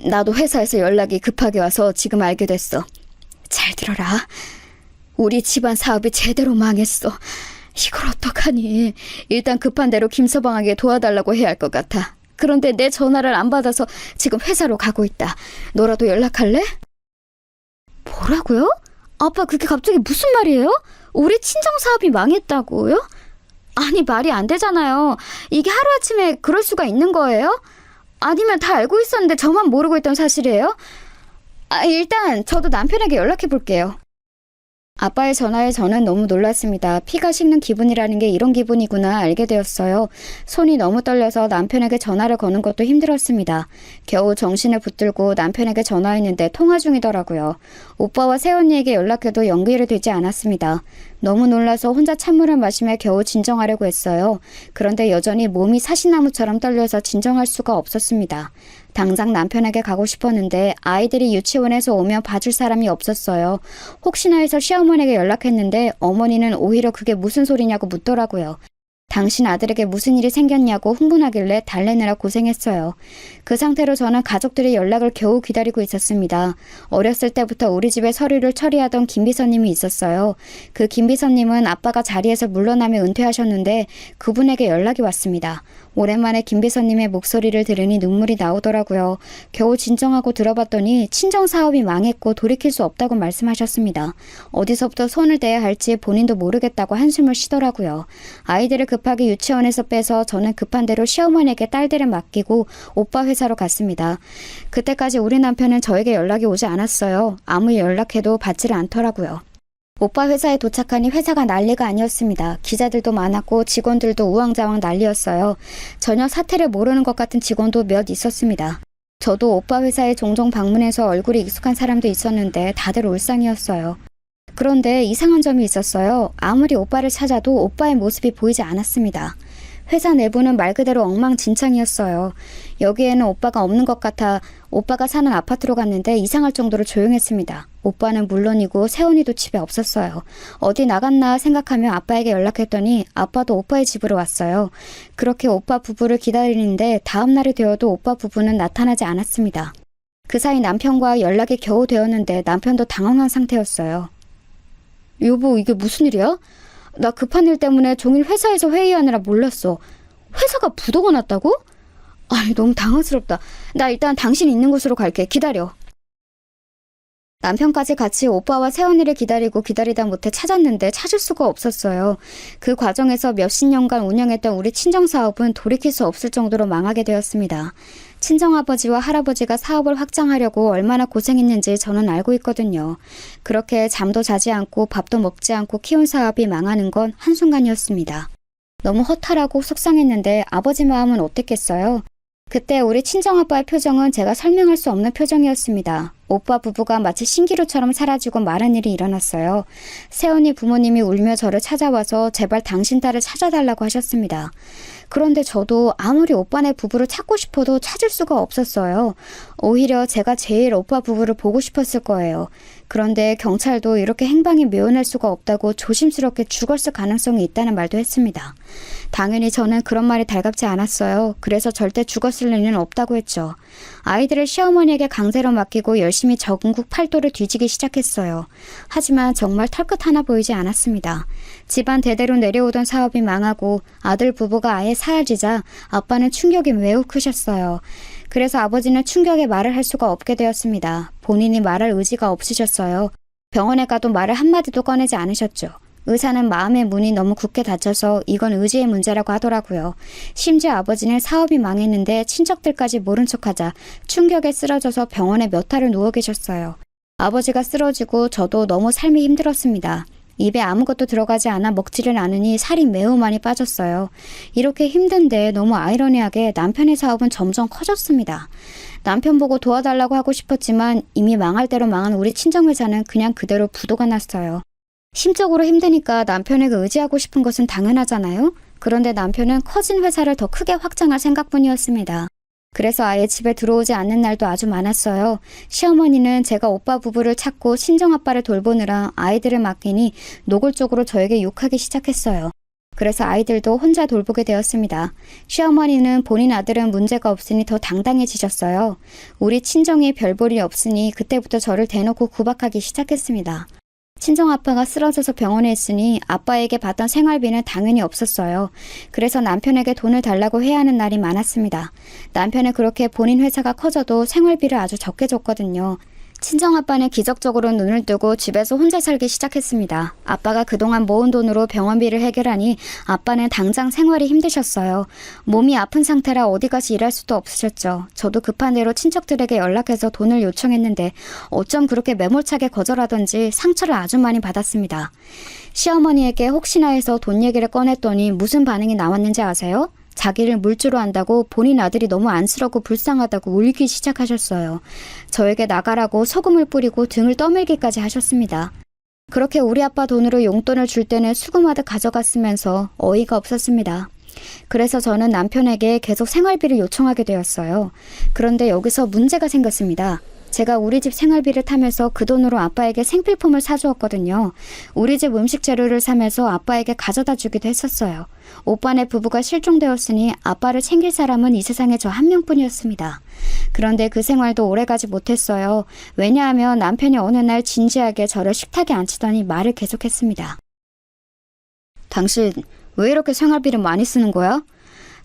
나도 회사에서 연락이 급하게 와서 지금 알게 됐어. 잘 들어라. 우리 집안 사업이 제대로 망했어. 이걸 어떡하니? 일단 급한 대로 김서방에게 도와달라고 해야 할 것 같아. 그런데 내 전화를 안 받아서 지금 회사로 가고 있다. 너라도 연락할래? 뭐라고요? 아빠 그게 갑자기 무슨 말이에요? 우리 친정 사업이 망했다고요? 아니 말이 안 되잖아요. 이게 하루아침에 그럴 수가 있는 거예요? 아니면 다 알고 있었는데 저만 모르고 있던 사실이에요? 일단 저도 남편에게 연락해 볼게요. 아빠의 전화에 저는 너무 놀랐습니다. 피가 식는 기분이라는 게 이런 기분이구나 알게 되었어요. 손이 너무 떨려서 남편에게 전화를 거는 것도 힘들었습니다. 겨우 정신을 붙들고 남편에게 전화했는데 통화 중이더라고요. 오빠와 새언니에게 연락해도 연결이 되지 않았습니다. 너무 놀라서 혼자 찬물을 마시며 겨우 진정하려고 했어요. 그런데 여전히 몸이 사시나무처럼 떨려서 진정할 수가 없었습니다. 당장 남편에게 가고 싶었는데 아이들이 유치원에서 오면 봐줄 사람이 없었어요. 혹시나 해서 시어머니에게 연락했는데 어머니는 오히려 그게 무슨 소리냐고 묻더라고요. 당신 아들에게 무슨 일이 생겼냐고 흥분하길래 달래느라 고생했어요. 그 상태로 저는 가족들의 연락을 겨우 기다리고 있었습니다. 어렸을 때부터 우리 집에 서류를 처리하던 김비서님이 있었어요. 그 김비서님은 아빠가 자리에서 물러나며 은퇴하셨는데 그분에게 연락이 왔습니다. 오랜만에 김비서님의 목소리를 들으니 눈물이 나오더라고요. 겨우 진정하고 들어봤더니 친정 사업이 망했고 돌이킬 수 없다고 말씀하셨습니다. 어디서부터 손을 대야 할지 본인도 모르겠다고 한숨을 쉬더라고요. 아이들을 급하게 유치원에서 빼서 저는 급한 대로 시어머니에게 딸들을 맡기고 오빠 회사로 갔습니다. 그때까지 우리 남편은 저에게 연락이 오지 않았어요. 아무리 연락해도 받지를 않더라고요. 오빠 회사에 도착하니 회사가 난리가 아니었습니다. 기자들도 많았고 직원들도 우왕좌왕 난리였어요. 전혀 사태를 모르는 것 같은 직원도 몇 있었습니다. 저도 오빠 회사에 종종 방문해서 얼굴이 익숙한 사람도 있었는데 다들 울상이었어요. 그런데 이상한 점이 있었어요. 아무리 오빠를 찾아도 오빠의 모습이 보이지 않았습니다. 회사 내부는 말 그대로 엉망진창이었어요. 여기에는 오빠가 없는 것 같아 오빠가 사는 아파트로 갔는데 이상할 정도로 조용했습니다. 오빠는 물론이고 세훈이도 집에 없었어요. 어디 나갔나 생각하며 아빠에게 연락했더니 아빠도 오빠의 집으로 왔어요. 그렇게 오빠 부부를 기다리는데 다음 날이 되어도 오빠 부부는 나타나지 않았습니다. 그 사이 남편과 연락이 겨우 되었는데 남편도 당황한 상태였어요. 여보, 이게 무슨 일이야? 나 급한 일 때문에 종일 회사에서 회의하느라 몰랐어. 회사가 부도가 났다고? 아이, 너무 당황스럽다. 나 일단 당신 있는 곳으로 갈게. 기다려. 남편까지 같이 오빠와 세훈이를 기다리다 못해 찾았는데 찾을 수가 없었어요. 그 과정에서 몇십 년간 운영했던 우리 친정사업은 돌이킬 수 없을 정도로 망하게 되었습니다. 친정아버지와 할아버지가 사업을 확장하려고 얼마나 고생했는지 저는 알고 있거든요. 그렇게 잠도 자지 않고 밥도 먹지 않고 키운 사업이 망하는 건 한순간이었습니다. 너무 허탈하고 속상했는데 아버지 마음은 어땠겠어요? 그때 우리 친정아빠의 표정은 제가 설명할 수 없는 표정이었습니다. 오빠 부부가 마치 신기루처럼 사라지고 말한 일이 일어났어요. 세훈이 부모님이 울며 저를 찾아와서 제발 당신 딸을 찾아달라고 하셨습니다. 그런데 저도 아무리 오빠네 부부를 찾고 싶어도 찾을 수가 없었어요. 오히려 제가 제일 오빠 부부를 보고 싶었을 거예요. 그런데 경찰도 이렇게 행방이 묘연할 수가 없다고 조심스럽게 죽었을 가능성이 있다는 말도 했습니다. 당연히 저는 그런 말이 달갑지 않았어요. 그래서 절대 죽었을 리는 없다고 했죠. 아이들을 시어머니에게 강제로 맡기고 열심히 전국 팔도를 뒤지기 시작했어요. 하지만 정말 털끝 하나 보이지 않았습니다. 집안 대대로 내려오던 사업이 망하고 아들 부부가 아예 사라지자 아빠는 충격이 매우 크셨어요. 그래서 아버지는 충격에 말을 할 수가 없게 되었습니다. 본인이 말할 의지가 없으셨어요. 병원에 가도 말을 한마디도 꺼내지 않으셨죠. 의사는 마음의 문이 너무 굳게 닫혀서 이건 의지의 문제라고 하더라고요. 심지어 아버지는 사업이 망했는데 친척들까지 모른 척하자 충격에 쓰러져서 병원에 몇 달을 누워 계셨어요. 아버지가 쓰러지고 저도 너무 삶이 힘들었습니다. 입에 아무것도 들어가지 않아 먹지를 않으니 살이 매우 많이 빠졌어요. 이렇게 힘든데 너무 아이러니하게 남편의 사업은 점점 커졌습니다. 남편 보고 도와달라고 하고 싶었지만 이미 망할 대로 망한 우리 친정회사는 그냥 그대로 부도가 났어요. 심적으로 힘드니까 남편에게 의지하고 싶은 것은 당연하잖아요. 그런데 남편은 커진 회사를 더 크게 확장할 생각뿐이었습니다. 그래서 아예 집에 들어오지 않는 날도 아주 많았어요. 시어머니는 제가 오빠 부부를 찾고 친정아빠를 돌보느라 아이들을 맡기니 노골적으로 저에게 욕하기 시작했어요. 그래서 아이들도 혼자 돌보게 되었습니다. 시어머니는 본인 아들은 문제가 없으니 더 당당해지셨어요. 우리 친정에 별 볼이 없으니 그때부터 저를 대놓고 구박하기 시작했습니다. 친정아빠가 쓰러져서 병원에 있으니 아빠에게 받던 생활비는 당연히 없었어요. 그래서 남편에게 돈을 달라고 해야 하는 날이 많았습니다. 남편은 그렇게 본인 회사가 커져도 생활비를 아주 적게 줬거든요. 친정아빠는 기적적으로 눈을 뜨고 집에서 혼자 살기 시작했습니다. 아빠가 그동안 모은 돈으로 병원비를 해결하니 아빠는 당장 생활이 힘드셨어요. 몸이 아픈 상태라 어디 가서 일할 수도 없으셨죠. 저도 급한 대로 친척들에게 연락해서 돈을 요청했는데 어쩜 그렇게 매몰차게 거절하던지 상처를 아주 많이 받았습니다. 시어머니에게 혹시나 해서 돈 얘기를 꺼냈더니 무슨 반응이 나왔는지 아세요? 자기를 물주로 한다고 본인 아들이 너무 안쓰럽고 불쌍하다고 울기 시작하셨어요. 저에게 나가라고 소금을 뿌리고 등을 떠밀기까지 하셨습니다. 그렇게 우리 아빠 돈으로 용돈을 줄 때는 수금하듯 가져갔으면서 어이가 없었습니다. 그래서 저는 남편에게 계속 생활비를 요청하게 되었어요. 그런데 여기서 문제가 생겼습니다. 제가 우리 집 생활비를 타면서 그 돈으로 아빠에게 생필품을 사주었거든요. 우리 집 음식 재료를 사면서 아빠에게 가져다 주기도 했었어요. 오빠네 부부가 실종되었으니 아빠를 챙길 사람은 이 세상에 저 한 명뿐이었습니다. 그런데 그 생활도 오래가지 못했어요. 왜냐하면 남편이 어느 날 진지하게 저를 식탁에 앉히더니 말을 계속했습니다. 당신 왜 이렇게 생활비를 많이 쓰는 거야?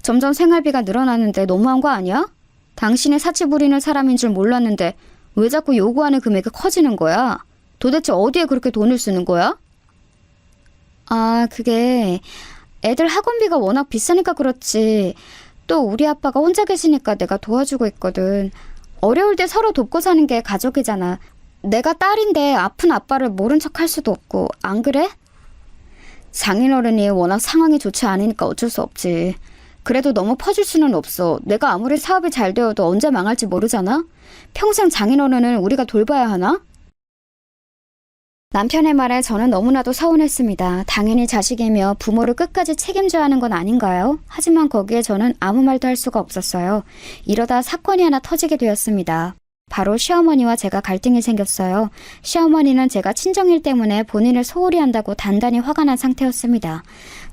점점 생활비가 늘어나는데 너무한 거 아니야? 당신이 사치 부리는 사람인 줄 몰랐는데 왜 자꾸 요구하는 금액이 커지는 거야? 도대체 어디에 그렇게 돈을 쓰는 거야? 아, 그게 애들 학원비가 워낙 비싸니까 그렇지. 또 우리 아빠가 혼자 계시니까 내가 도와주고 있거든. 어려울 때 서로 돕고 사는 게 가족이잖아. 내가 딸인데 아픈 아빠를 모른 척 할 수도 없고, 안 그래? 장인어른이 워낙 상황이 좋지 않으니까 어쩔 수 없지. 그래도 너무 퍼줄 수는 없어. 내가 아무리 사업이 잘 되어도 언제 망할지 모르잖아? 평생 장인어른을 우리가 돌봐야 하나? 남편의 말에 저는 너무나도 서운했습니다. 당연히 자식이며 부모를 끝까지 책임져야 하는 건 아닌가요? 하지만 거기에 저는 아무 말도 할 수가 없었어요. 이러다 사건이 하나 터지게 되었습니다. 바로 시어머니와 제가 갈등이 생겼어요. 시어머니는 제가 친정일 때문에 본인을 소홀히 한다고 단단히 화가 난 상태였습니다.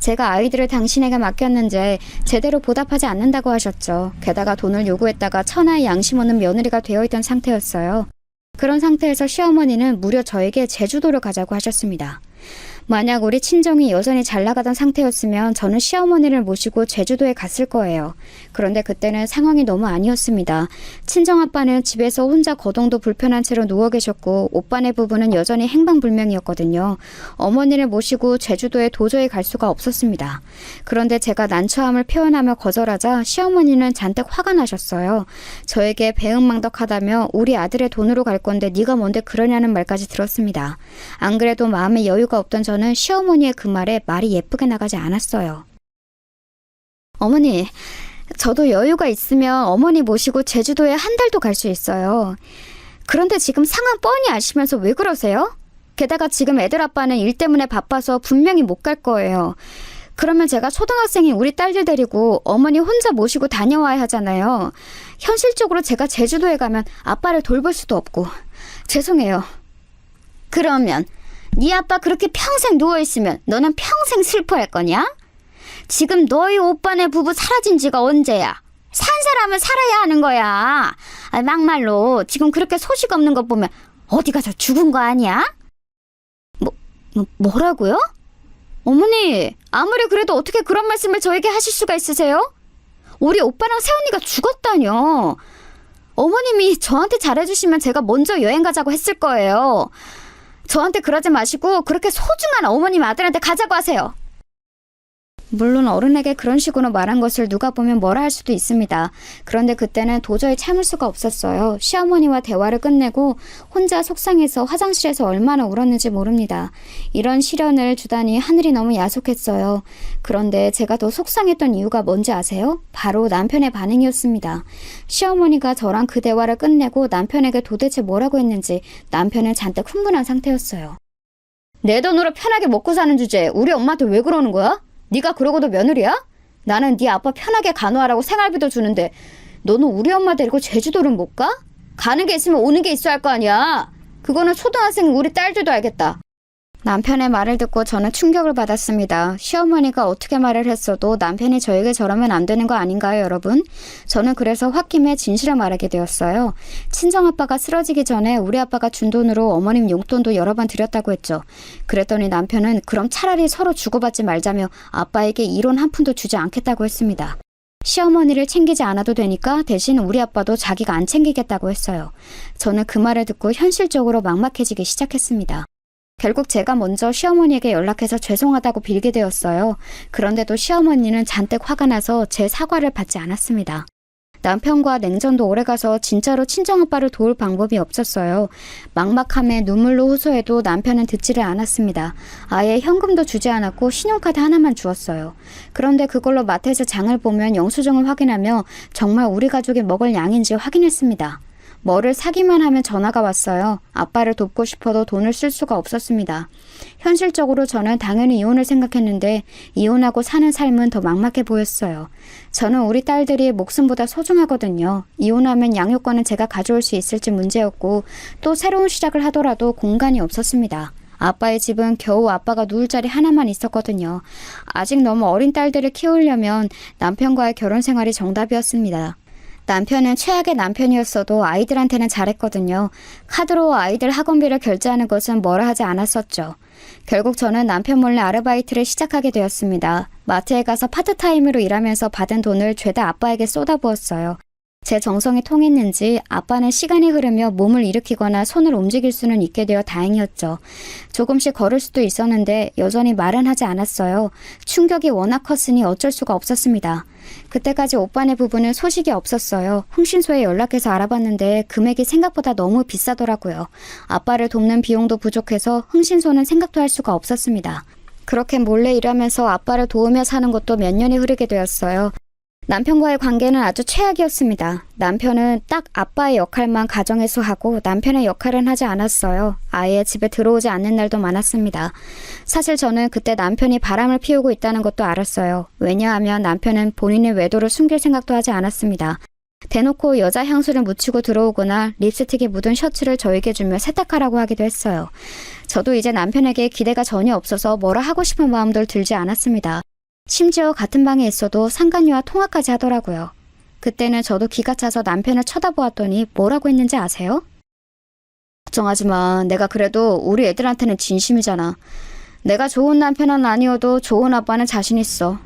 제가 아이들을 당신에게 맡겼는데 제대로 보답하지 않는다고 하셨죠. 게다가 돈을 요구했다가 천하의 양심 없는 며느리가 되어있던 상태였어요. 그런 상태에서 시어머니는 무려 저에게 제주도를 가자고 하셨습니다. 만약 우리 친정이 여전히 잘 나가던 상태였으면 저는 시어머니를 모시고 제주도에 갔을 거예요. 그런데 그때는 상황이 너무 아니었습니다. 친정아빠는 집에서 혼자 거동도 불편한 채로 누워 계셨고 오빠네 부부는 여전히 행방불명이었거든요. 어머니를 모시고 제주도에 도저히 갈 수가 없었습니다. 그런데 제가 난처함을 표현하며 거절하자 시어머니는 잔뜩 화가 나셨어요. 저에게 배은망덕하다며 우리 아들의 돈으로 갈 건데 네가 뭔데 그러냐는 말까지 들었습니다. 안 그래도 마음에 여유가 없던 저는 시어머니의 그 말에 말이 예쁘게 나가지 않았어요. 어머니, 저도 여유가 있으면 어머니 모시고 제주도에 한 달도 갈 수 있어요. 그런데 지금 상황 뻔히 아시면서 왜 그러세요? 게다가 지금 애들 아빠는 일 때문에 바빠서 분명히 못 갈 거예요. 그러면 제가 초등학생인 우리 딸들 데리고 어머니 혼자 모시고 다녀와야 하잖아요. 현실적으로 제가 제주도에 가면 아빠를 돌볼 수도 없고. 죄송해요. 그러면 네 아빠 그렇게 평생 누워있으면 너는 평생 슬퍼할 거냐? 지금 너희 오빠네 부부 사라진 지가 언제야? 산 사람은 살아야 하는 거야. 막말로 지금 그렇게 소식 없는 것 보면 어디 가서 죽은 거 아니야? 뭐라고요? 어머니, 아무리 그래도 어떻게 그런 말씀을 저에게 하실 수가 있으세요? 우리 오빠랑 새언니가 죽었다뇨. 어머님이 저한테 잘해주시면 제가 먼저 여행 가자고 했을 거예요. 저한테 그러지 마시고 그렇게 소중한 어머님 아들한테 가자고 하세요. 물론 어른에게 그런 식으로 말한 것을 누가 보면 뭐라 할 수도 있습니다. 그런데 그때는 도저히 참을 수가 없었어요. 시어머니와 대화를 끝내고 혼자 속상해서 화장실에서 얼마나 울었는지 모릅니다. 이런 시련을 주다니 하늘이 너무 야속했어요. 그런데 제가 더 속상했던 이유가 뭔지 아세요? 바로 남편의 반응이었습니다. 시어머니가 저랑 그 대화를 끝내고 남편에게 도대체 뭐라고 했는지 남편은 잔뜩 흥분한 상태였어요. 내 돈으로 편하게 먹고 사는 주제에 우리 엄마한테 왜 그러는 거야? 네가 그러고도 며느리야? 나는 네 아빠 편하게 간호하라고 생활비도 주는데 너는 우리 엄마 데리고 제주도를 못 가? 가는 게 있으면 오는 게 있어야 할 거 아니야. 그거는 초등학생 우리 딸들도 알겠다. 남편의 말을 듣고 저는 충격을 받았습니다. 시어머니가 어떻게 말을 했어도 남편이 저에게 저러면 안 되는 거 아닌가요, 여러분? 저는 그래서 홧김에 진실을 말하게 되었어요. 친정아빠가 쓰러지기 전에 우리 아빠가 준 돈으로 어머님 용돈도 여러 번 드렸다고 했죠. 그랬더니 남편은 그럼 차라리 서로 주고받지 말자며 아빠에게 1원 한 푼도 주지 않겠다고 했습니다. 시어머니를 챙기지 않아도 되니까 대신 우리 아빠도 자기가 안 챙기겠다고 했어요. 저는 그 말을 듣고 현실적으로 막막해지기 시작했습니다. 결국 제가 먼저 시어머니에게 연락해서 죄송하다고 빌게 되었어요. 그런데도 시어머니는 잔뜩 화가 나서 제 사과를 받지 않았습니다. 남편과 냉전도 오래가서 진짜로 친정아빠를 도울 방법이 없었어요. 막막함에 눈물로 호소해도 남편은 듣지를 않았습니다. 아예 현금도 주지 않았고 신용카드 하나만 주었어요. 그런데 그걸로 마트에서 장을 보면 영수증을 확인하며 정말 우리 가족이 먹을 양인지 확인했습니다. 뭐를 사기만 하면 전화가 왔어요. 아빠를 돕고 싶어도 돈을 쓸 수가 없었습니다. 현실적으로 저는 당연히 이혼을 생각했는데 이혼하고 사는 삶은 더 막막해 보였어요. 저는 우리 딸들이 목숨보다 소중하거든요. 이혼하면 양육권은 제가 가져올 수 있을지 문제였고 또 새로운 시작을 하더라도 공간이 없었습니다. 아빠의 집은 겨우 아빠가 누울 자리 하나만 있었거든요. 아직 너무 어린 딸들을 키우려면 남편과의 결혼 생활이 정답이었습니다. 남편은 최악의 남편이었어도 아이들한테는 잘했거든요. 카드로 아이들 학원비를 결제하는 것은 뭐라 하지 않았었죠. 결국 저는 남편 몰래 아르바이트를 시작하게 되었습니다. 마트에 가서 파트타임으로 일하면서 받은 돈을 죄다 아빠에게 쏟아부었어요. 제 정성이 통했는지 아빠는 시간이 흐르며 몸을 일으키거나 손을 움직일 수는 있게 되어 다행이었죠. 조금씩 걸을 수도 있었는데 여전히 말은 하지 않았어요. 충격이 워낙 컸으니 어쩔 수가 없었습니다. 그때까지 오빠네 부부는 소식이 없었어요. 흥신소에 연락해서 알아봤는데 금액이 생각보다 너무 비싸더라고요. 아빠를 돕는 비용도 부족해서 흥신소는 생각도 할 수가 없었습니다. 그렇게 몰래 일하면서 아빠를 도우며 사는 것도 몇 년이 흐르게 되었어요. 남편과의 관계는 아주 최악이었습니다. 남편은 딱 아빠의 역할만 가정에서 하고 남편의 역할은 하지 않았어요. 아예 집에 들어오지 않는 날도 많았습니다. 사실 저는 그때 남편이 바람을 피우고 있다는 것도 알았어요. 왜냐하면 남편은 본인의 외도를 숨길 생각도 하지 않았습니다. 대놓고 여자 향수를 묻히고 들어오거나 립스틱이 묻은 셔츠를 저에게 주며 세탁하라고 하기도 했어요. 저도 이제 남편에게 기대가 전혀 없어서 뭐라 하고 싶은 마음도 들지 않았습니다. 심지어 같은 방에 있어도 상간녀와 통화까지 하더라고요. 그때는 저도 기가 차서 남편을 쳐다보았더니 뭐라고 했는지 아세요? 걱정하지 마. 내가 그래도 우리 애들한테는 진심이잖아. 내가 좋은 남편은 아니어도 좋은 아빠는 자신 있어.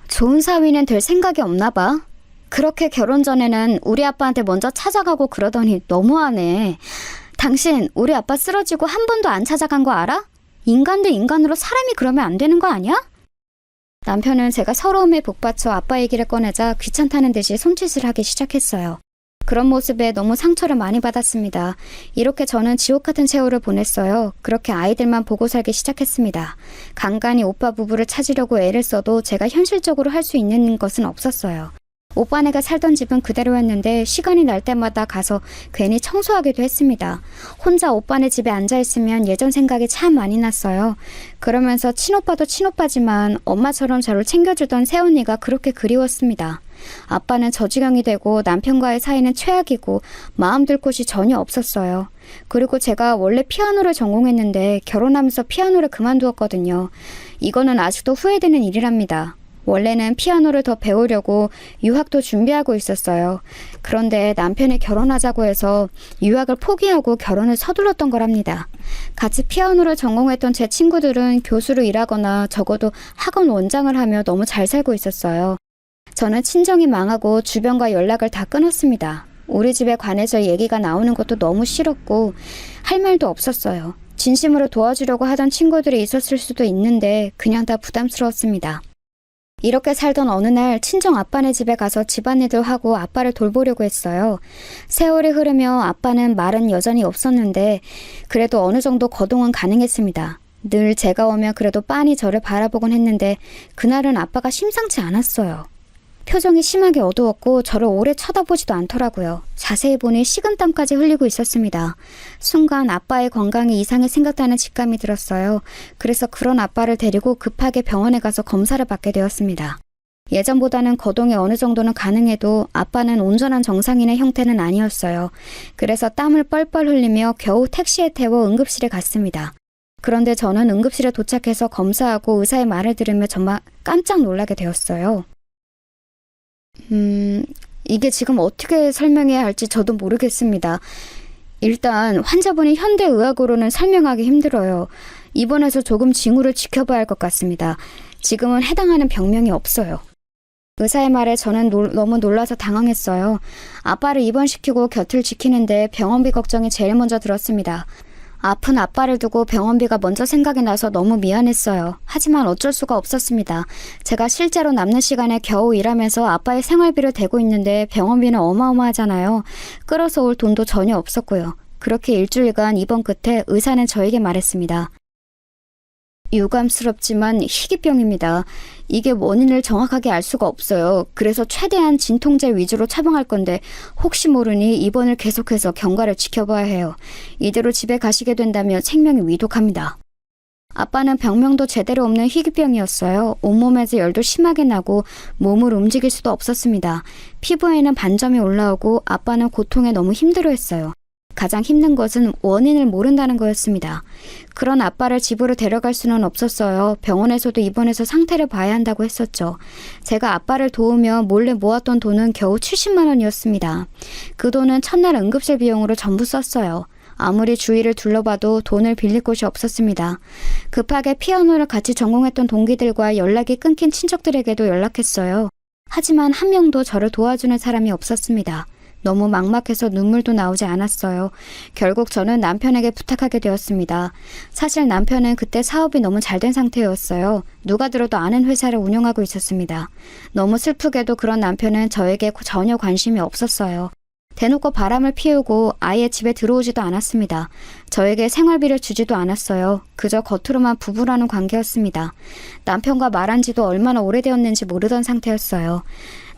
좋은 사위는 될 생각이 없나 봐. 그렇게 결혼 전에는 우리 아빠한테 먼저 찾아가고 그러더니 너무하네. 당신 우리 아빠 쓰러지고 한 번도 안 찾아간 거 알아? 인간 대 인간으로 사람이 그러면 안 되는 거 아니야? 남편은 제가 서러움에 북받쳐 아빠 얘기를 꺼내자 귀찮다는 듯이 손짓을 하기 시작했어요. 그런 모습에 너무 상처를 많이 받았습니다. 이렇게 저는 지옥 같은 세월을 보냈어요. 그렇게 아이들만 보고 살기 시작했습니다. 간간히 오빠 부부를 찾으려고 애를 써도 제가 현실적으로 할 수 있는 것은 없었어요. 오빠네가 살던 집은 그대로였는데 시간이 날 때마다 가서 괜히 청소하기도 했습니다. 혼자 오빠네 집에 앉아있으면 예전 생각이 참 많이 났어요. 그러면서 친오빠도 친오빠지만 엄마처럼 저를 챙겨주던 새언니가 그렇게 그리웠습니다. 아빠는 저지경이 되고 남편과의 사이는 최악이고 마음 둘 곳이 전혀 없었어요. 그리고 제가 원래 피아노를 전공했는데 결혼하면서 피아노를 그만두었거든요. 이거는 아직도 후회되는 일이랍니다. 원래는 피아노를 더 배우려고 유학도 준비하고 있었어요. 그런데 남편이 결혼하자고 해서 유학을 포기하고 결혼을 서둘렀던 거랍니다. 같이 피아노를 전공했던 제 친구들은 교수로 일하거나 적어도 학원 원장을 하며 너무 잘 살고 있었어요. 저는 친정이 망하고 주변과 연락을 다 끊었습니다. 우리 집에 관해서 얘기가 나오는 것도 너무 싫었고 할 말도 없었어요. 진심으로 도와주려고 하던 친구들이 있었을 수도 있는데 그냥 다 부담스러웠습니다. 이렇게 살던 어느 날 친정 아빠네 집에 가서 집안일도 하고 아빠를 돌보려고 했어요. 세월이 흐르며 아빠는 말은 여전히 없었는데 그래도 어느 정도 거동은 가능했습니다. 늘 제가 오면 그래도 빤히 저를 바라보곤 했는데 그날은 아빠가 심상치 않았어요. 표정이 심하게 어두웠고 저를 오래 쳐다보지도 않더라고요. 자세히 보니 식은땀까지 흘리고 있었습니다. 순간 아빠의 건강에 이상이 생겼다는 직감이 들었어요. 그래서 그런 아빠를 데리고 급하게 병원에 가서 검사를 받게 되었습니다. 예전보다는 거동이 어느 정도는 가능해도 아빠는 온전한 정상인의 형태는 아니었어요. 그래서 땀을 뻘뻘 흘리며 겨우 택시에 태워 응급실에 갔습니다. 그런데 저는 응급실에 도착해서 검사하고 의사의 말을 들으며 정말 깜짝 놀라게 되었어요. 이게 지금 어떻게 설명해야 할지 저도 모르겠습니다. 일단 환자분이 현대의학으로는 설명하기 힘들어요. 입원해서 조금 징후를 지켜봐야 할 것 같습니다. 지금은 해당하는 병명이 없어요. 의사의 말에 저는 너무 놀라서 당황했어요. 아빠를 입원시키고 곁을 지키는데 병원비 걱정이 제일 먼저 들었습니다. 아픈 아빠를 두고 병원비가 먼저 생각이 나서 너무 미안했어요. 하지만 어쩔 수가 없었습니다. 제가 실제로 남는 시간에 겨우 일하면서 아빠의 생활비를 대고 있는데 병원비는 어마어마하잖아요. 끌어서 올 돈도 전혀 없었고요. 그렇게 일주일간 입원 끝에 의사는 저에게 말했습니다. 유감스럽지만 희귀병입니다. 이게 원인을 정확하게 알 수가 없어요. 그래서 최대한 진통제 위주로 처방할 건데 혹시 모르니 입원을 계속해서 경과를 지켜봐야 해요. 이대로 집에 가시게 된다면 생명이 위독합니다. 아빠는 병명도 제대로 없는 희귀병이었어요. 온몸에서 열도 심하게 나고 몸을 움직일 수도 없었습니다. 피부에는 반점이 올라오고 아빠는 고통에 너무 힘들어했어요. 가장 힘든 것은 원인을 모른다는 거였습니다. 그런 아빠를 집으로 데려갈 수는 없었어요. 병원에서도 입원해서 상태를 봐야 한다고 했었죠. 제가 아빠를 도우며 몰래 모았던 돈은 겨우 70만 원이었습니다. 그 돈은 첫날 응급실 비용으로 전부 썼어요. 아무리 주위를 둘러봐도 돈을 빌릴 곳이 없었습니다. 급하게 피아노를 같이 전공했던 동기들과 연락이 끊긴 친척들에게도 연락했어요. 하지만 한 명도 저를 도와주는 사람이 없었습니다. 너무 막막해서 눈물도 나오지 않았어요. 결국 저는 남편에게 부탁하게 되었습니다. 사실 남편은 그때 사업이 너무 잘 된 상태였어요. 누가 들어도 아는 회사를 운영하고 있었습니다. 너무 슬프게도 그런 남편은 저에게 전혀 관심이 없었어요. 대놓고 바람을 피우고 아예 집에 들어오지도 않았습니다. 저에게 생활비를 주지도 않았어요. 그저 겉으로만 부부라는 관계였습니다. 남편과 말한 지도 얼마나 오래되었는지 모르던 상태였어요.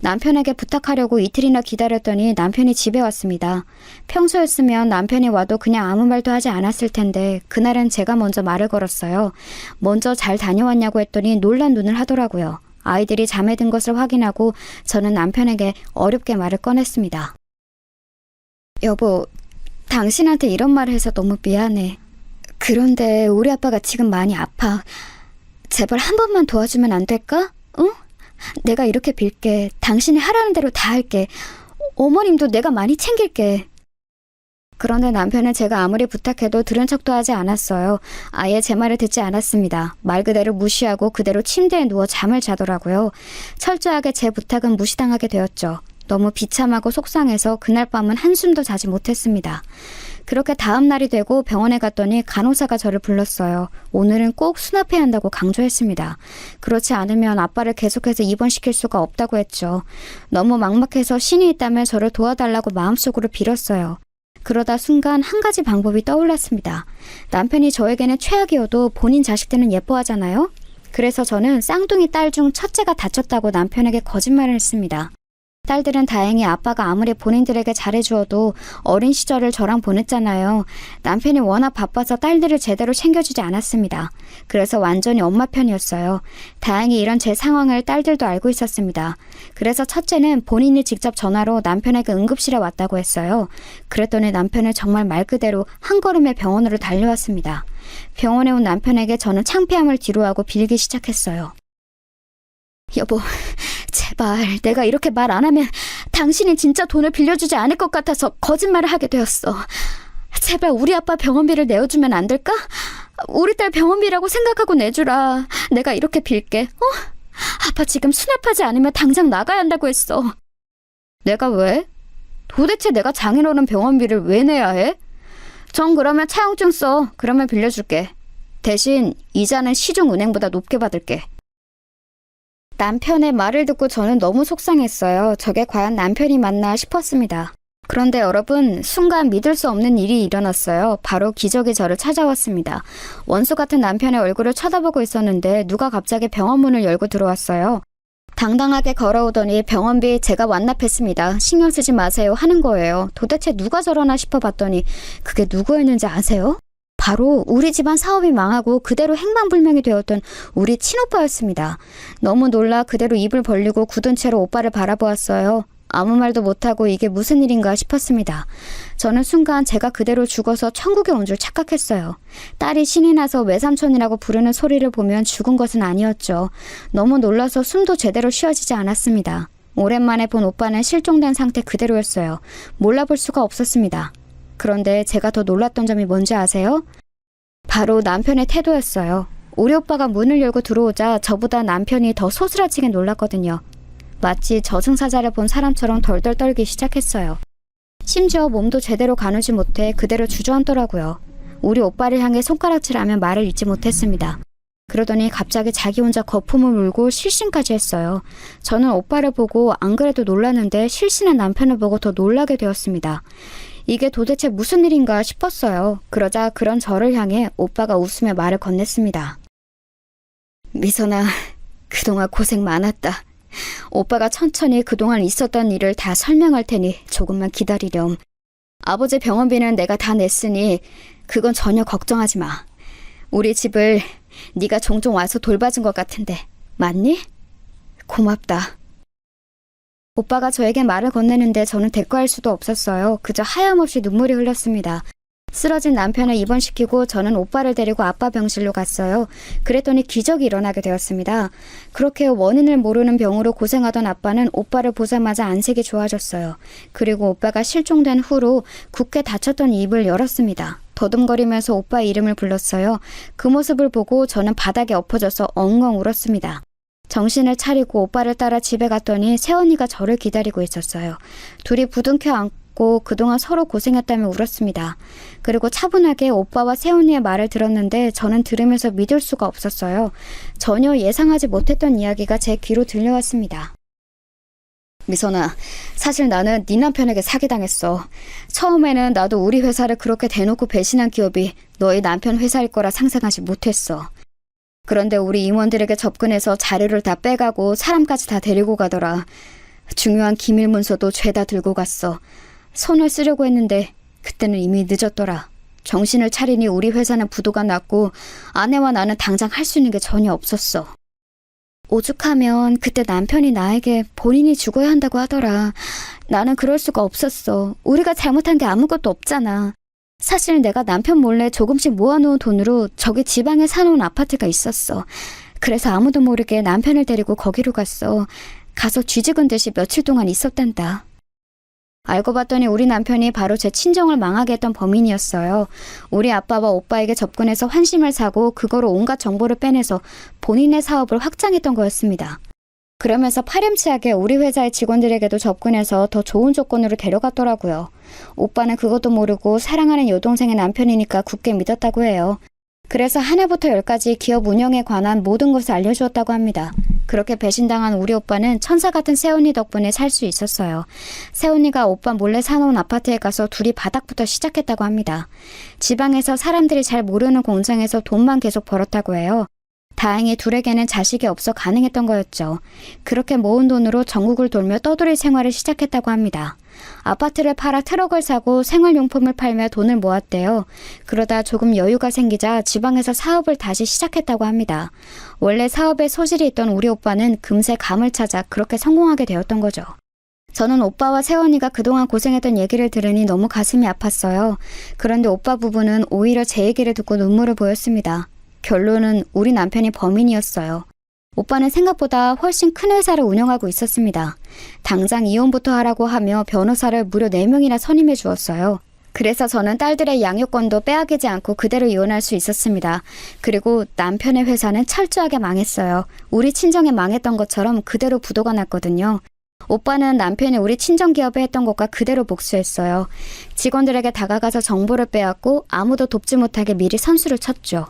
남편에게 부탁하려고 이틀이나 기다렸더니 남편이 집에 왔습니다. 평소였으면 남편이 와도 그냥 아무 말도 하지 않았을 텐데 그날은 제가 먼저 말을 걸었어요. 먼저 잘 다녀왔냐고 했더니 놀란 눈을 하더라고요. 아이들이 잠에 든 것을 확인하고 저는 남편에게 어렵게 말을 꺼냈습니다. 여보, 당신한테 이런 말을 해서 너무 미안해. 그런데 우리 아빠가 지금 많이 아파. 제발 한 번만 도와주면 안 될까? 응? 내가 이렇게 빌게. 당신이 하라는 대로 다 할게. 어머님도 내가 많이 챙길게. 그런데 남편은 제가 아무리 부탁해도 들은 척도 하지 않았어요. 아예 제 말을 듣지 않았습니다. 말 그대로 무시하고 그대로 침대에 누워 잠을 자더라고요. 철저하게 제 부탁은 무시당하게 되었죠. 너무 비참하고 속상해서 그날 밤은 한숨도 자지 못했습니다. 그렇게 다음 날이 되고 병원에 갔더니 간호사가 저를 불렀어요. 오늘은 꼭 수납해야 한다고 강조했습니다. 그렇지 않으면 아빠를 계속해서 입원시킬 수가 없다고 했죠. 너무 막막해서 신이 있다면 저를 도와달라고 마음속으로 빌었어요. 그러다 순간 한 가지 방법이 떠올랐습니다. 남편이 저에게는 최악이어도 본인 자식들은 예뻐하잖아요. 그래서 저는 쌍둥이 딸 중 첫째가 다쳤다고 남편에게 거짓말을 했습니다. 딸들은 다행히 아빠가 아무리 본인들에게 잘해주어도 어린 시절을 저랑 보냈잖아요. 남편이 워낙 바빠서 딸들을 제대로 챙겨주지 않았습니다. 그래서 완전히 엄마 편이었어요. 다행히 이런 제 상황을 딸들도 알고 있었습니다. 그래서 첫째는 본인이 직접 전화로 남편에게 응급실에 왔다고 했어요. 그랬더니 남편은 정말 말 그대로 한 걸음에 병원으로 달려왔습니다. 병원에 온 남편에게 저는 창피함을 뒤로하고 빌기 시작했어요. 여보, 제발 내가 이렇게 말 안 하면 당신이 진짜 돈을 빌려주지 않을 것 같아서 거짓말을 하게 되었어. 제발 우리 아빠 병원비를 내어주면 안 될까? 우리 딸 병원비라고 생각하고 내주라. 내가 이렇게 빌게. 아빠 지금 수납하지 않으면 당장 나가야 한다고 했어. 내가 왜? 도대체 내가 장인어른 병원비를 왜 내야 해? 전 그러면 차용증 써. 그러면 빌려줄게. 대신 이자는 시중은행보다 높게 받을게. 남편의 말을 듣고 저는 너무 속상했어요. 저게 과연 남편이 맞나 싶었습니다. 그런데 여러분, 순간 믿을 수 없는 일이 일어났어요. 바로 기적이 저를 찾아왔습니다. 원수 같은 남편의 얼굴을 쳐다보고 있었는데 누가 갑자기 병원 문을 열고 들어왔어요. 당당하게 걸어오더니 병원비 제가 완납했습니다. 신경 쓰지 마세요 하는 거예요. 도대체 누가 저러나 싶어 봤더니 그게 누구였는지 아세요? 바로 우리 집안 사업이 망하고 그대로 행방불명이 되었던 우리 친오빠였습니다. 너무 놀라 그대로 입을 벌리고 굳은 채로 오빠를 바라보았어요. 아무 말도 못하고 이게 무슨 일인가 싶었습니다. 저는 순간 제가 그대로 죽어서 천국에 온 줄 착각했어요. 딸이 신이 나서 외삼촌이라고 부르는 소리를 보면 죽은 것은 아니었죠. 너무 놀라서 숨도 제대로 쉬어지지 않았습니다. 오랜만에 본 오빠는 실종된 상태 그대로였어요. 몰라볼 수가 없었습니다. 그런데 제가 더 놀랐던 점이 뭔지 아세요? 바로 남편의 태도였어요. 우리 오빠가 문을 열고 들어오자 저보다 남편이 더 소스라치게 놀랐거든요. 마치 저승사자를 본 사람처럼 덜덜 떨기 시작했어요. 심지어 몸도 제대로 가누지 못해 그대로 주저앉더라고요. 우리 오빠를 향해 손가락질하며 말을 잇지 못했습니다. 그러더니 갑자기 자기 혼자 거품을 물고 실신까지 했어요. 저는 오빠를 보고 안 그래도 놀랐는데 실신한 남편을 보고 더 놀라게 되었습니다. 이게 도대체 무슨 일인가 싶었어요. 그러자 그런 저를 향해 오빠가 웃으며 말을 건넸습니다. 미선아, 그동안 고생 많았다. 오빠가 천천히 그동안 있었던 일을 다 설명할 테니 조금만 기다리렴. 아버지 병원비는 내가 다 냈으니 그건 전혀 걱정하지 마. 우리 집을 네가 종종 와서 돌봐준 것 같은데 맞니? 고맙다. 오빠가 저에게 말을 건네는데 저는 대꾸할 수도 없었어요. 그저 하염없이 눈물이 흘렀습니다. 쓰러진 남편을 입원시키고 저는 오빠를 데리고 아빠 병실로 갔어요. 그랬더니 기적이 일어나게 되었습니다. 그렇게 원인을 모르는 병으로 고생하던 아빠는 오빠를 보자마자 안색이 좋아졌어요. 그리고 오빠가 실종된 후로 굳게 닫혔던 입을 열었습니다. 더듬거리면서 오빠 이름을 불렀어요. 그 모습을 보고 저는 바닥에 엎어져서 엉엉 울었습니다. 정신을 차리고 오빠를 따라 집에 갔더니 새언니가 저를 기다리고 있었어요. 둘이 부둥켜 안고 그동안 서로 고생했다며 울었습니다. 그리고 차분하게 오빠와 새언니의 말을 들었는데 저는 들으면서 믿을 수가 없었어요. 전혀 예상하지 못했던 이야기가 제 귀로 들려왔습니다. 미선아, 사실 나는 네 남편에게 사기당했어. 처음에는 나도 우리 회사를 그렇게 대놓고 배신한 기업이 너희 남편 회사일 거라 상상하지 못했어. 그런데 우리 임원들에게 접근해서 자료를 다 빼가고 사람까지 다 데리고 가더라. 중요한 기밀 문서도 죄다 들고 갔어. 손을 쓰려고 했는데 그때는 이미 늦었더라. 정신을 차리니 우리 회사는 부도가 났고 아내와 나는 당장 할 수 있는 게 전혀 없었어. 오죽하면 그때 남편이 나에게 본인이 죽어야 한다고 하더라. 나는 그럴 수가 없었어. 우리가 잘못한 게 아무것도 없잖아. 사실 내가 남편 몰래 조금씩 모아놓은 돈으로 저기 지방에 사놓은 아파트가 있었어. 그래서 아무도 모르게 남편을 데리고 거기로 갔어. 가서 쥐죽은 듯이 며칠 동안 있었단다. 알고 봤더니 우리 남편이 바로 제 친정을 망하게 했던 범인이었어요. 우리 아빠와 오빠에게 접근해서 환심을 사고 그거로 온갖 정보를 빼내서 본인의 사업을 확장했던 거였습니다. 그러면서 파렴치하게 우리 회사의 직원들에게도 접근해서 더 좋은 조건으로 데려갔더라고요. 오빠는 그것도 모르고 사랑하는 여동생의 남편이니까 굳게 믿었다고 해요. 그래서 하나부터 열까지 기업 운영에 관한 모든 것을 알려주었다고 합니다. 그렇게 배신당한 우리 오빠는 천사 같은 새언니 덕분에 살 수 있었어요. 새언니가 오빠 몰래 사놓은 아파트에 가서 둘이 바닥부터 시작했다고 합니다. 지방에서 사람들이 잘 모르는 공장에서 돈만 계속 벌었다고 해요. 다행히 둘에게는 자식이 없어 가능했던 거였죠. 그렇게 모은 돈으로 전국을 돌며 떠돌이 생활을 시작했다고 합니다. 아파트를 팔아 트럭을 사고 생활용품을 팔며 돈을 모았대요. 그러다 조금 여유가 생기자 지방에서 사업을 다시 시작했다고 합니다. 원래 사업에 소질이 있던 우리 오빠는 금세 감을 찾아 그렇게 성공하게 되었던 거죠. 저는 오빠와 새언니가 그동안 고생했던 얘기를 들으니 너무 가슴이 아팠어요. 그런데 오빠 부부는 오히려 제 얘기를 듣고 눈물을 보였습니다. 결론은 우리 남편이 범인이었어요. 오빠는 생각보다 훨씬 큰 회사를 운영하고 있었습니다. 당장 이혼부터 하라고 하며 변호사를 무려 4명이나 선임해 주었어요. 그래서 저는 딸들의 양육권도 빼앗기지 않고 그대로 이혼할 수 있었습니다. 그리고 남편의 회사는 철저하게 망했어요. 우리 친정에 망했던 것처럼 그대로 부도가 났거든요. 오빠는 남편이 우리 친정기업에 했던 것과 그대로 복수했어요. 직원들에게 다가가서 정보를 빼앗고 아무도 돕지 못하게 미리 선수를 쳤죠.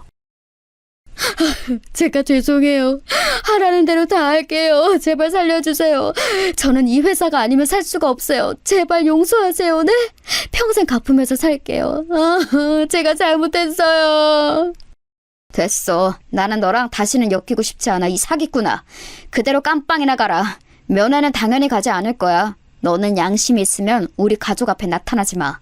제가 죄송해요. 하라는 대로 다 할게요. 제발 살려주세요. 저는 이 회사가 아니면 살 수가 없어요. 제발 용서하세요. 네? 평생 갚으면서 살게요. 제가 잘못했어요. 됐어. 나는 너랑 다시는 엮이고 싶지 않아. 이 사기꾼아. 그대로 깜빵이나 가라. 면회는 당연히 가지 않을 거야. 너는 양심이 있으면 우리 가족 앞에 나타나지 마.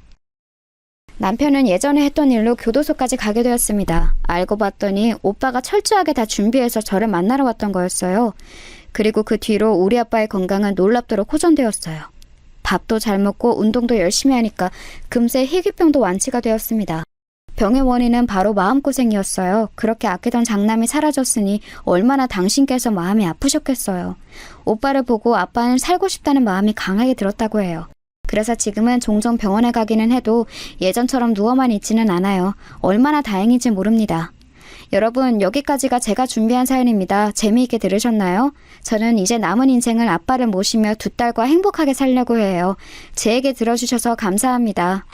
남편은 예전에 했던 일로 교도소까지 가게 되었습니다. 알고 봤더니 오빠가 철저하게 다 준비해서 저를 만나러 왔던 거였어요. 그리고 그 뒤로 우리 아빠의 건강은 놀랍도록 호전되었어요. 밥도 잘 먹고 운동도 열심히 하니까 금세 희귀병도 완치가 되었습니다. 병의 원인은 바로 마음고생이었어요. 그렇게 아끼던 장남이 사라졌으니 얼마나 당신께서 마음이 아프셨겠어요. 오빠를 보고 아빠는 살고 싶다는 마음이 강하게 들었다고 해요. 그래서 지금은 종종 병원에 가기는 해도 예전처럼 누워만 있지는 않아요. 얼마나 다행인지 모릅니다. 여러분, 여기까지가 제가 준비한 사연입니다. 재미있게 들으셨나요? 저는 이제 남은 인생을 아빠를 모시며 두 딸과 행복하게 살려고 해요. 제 얘기 들어주셔서 감사합니다.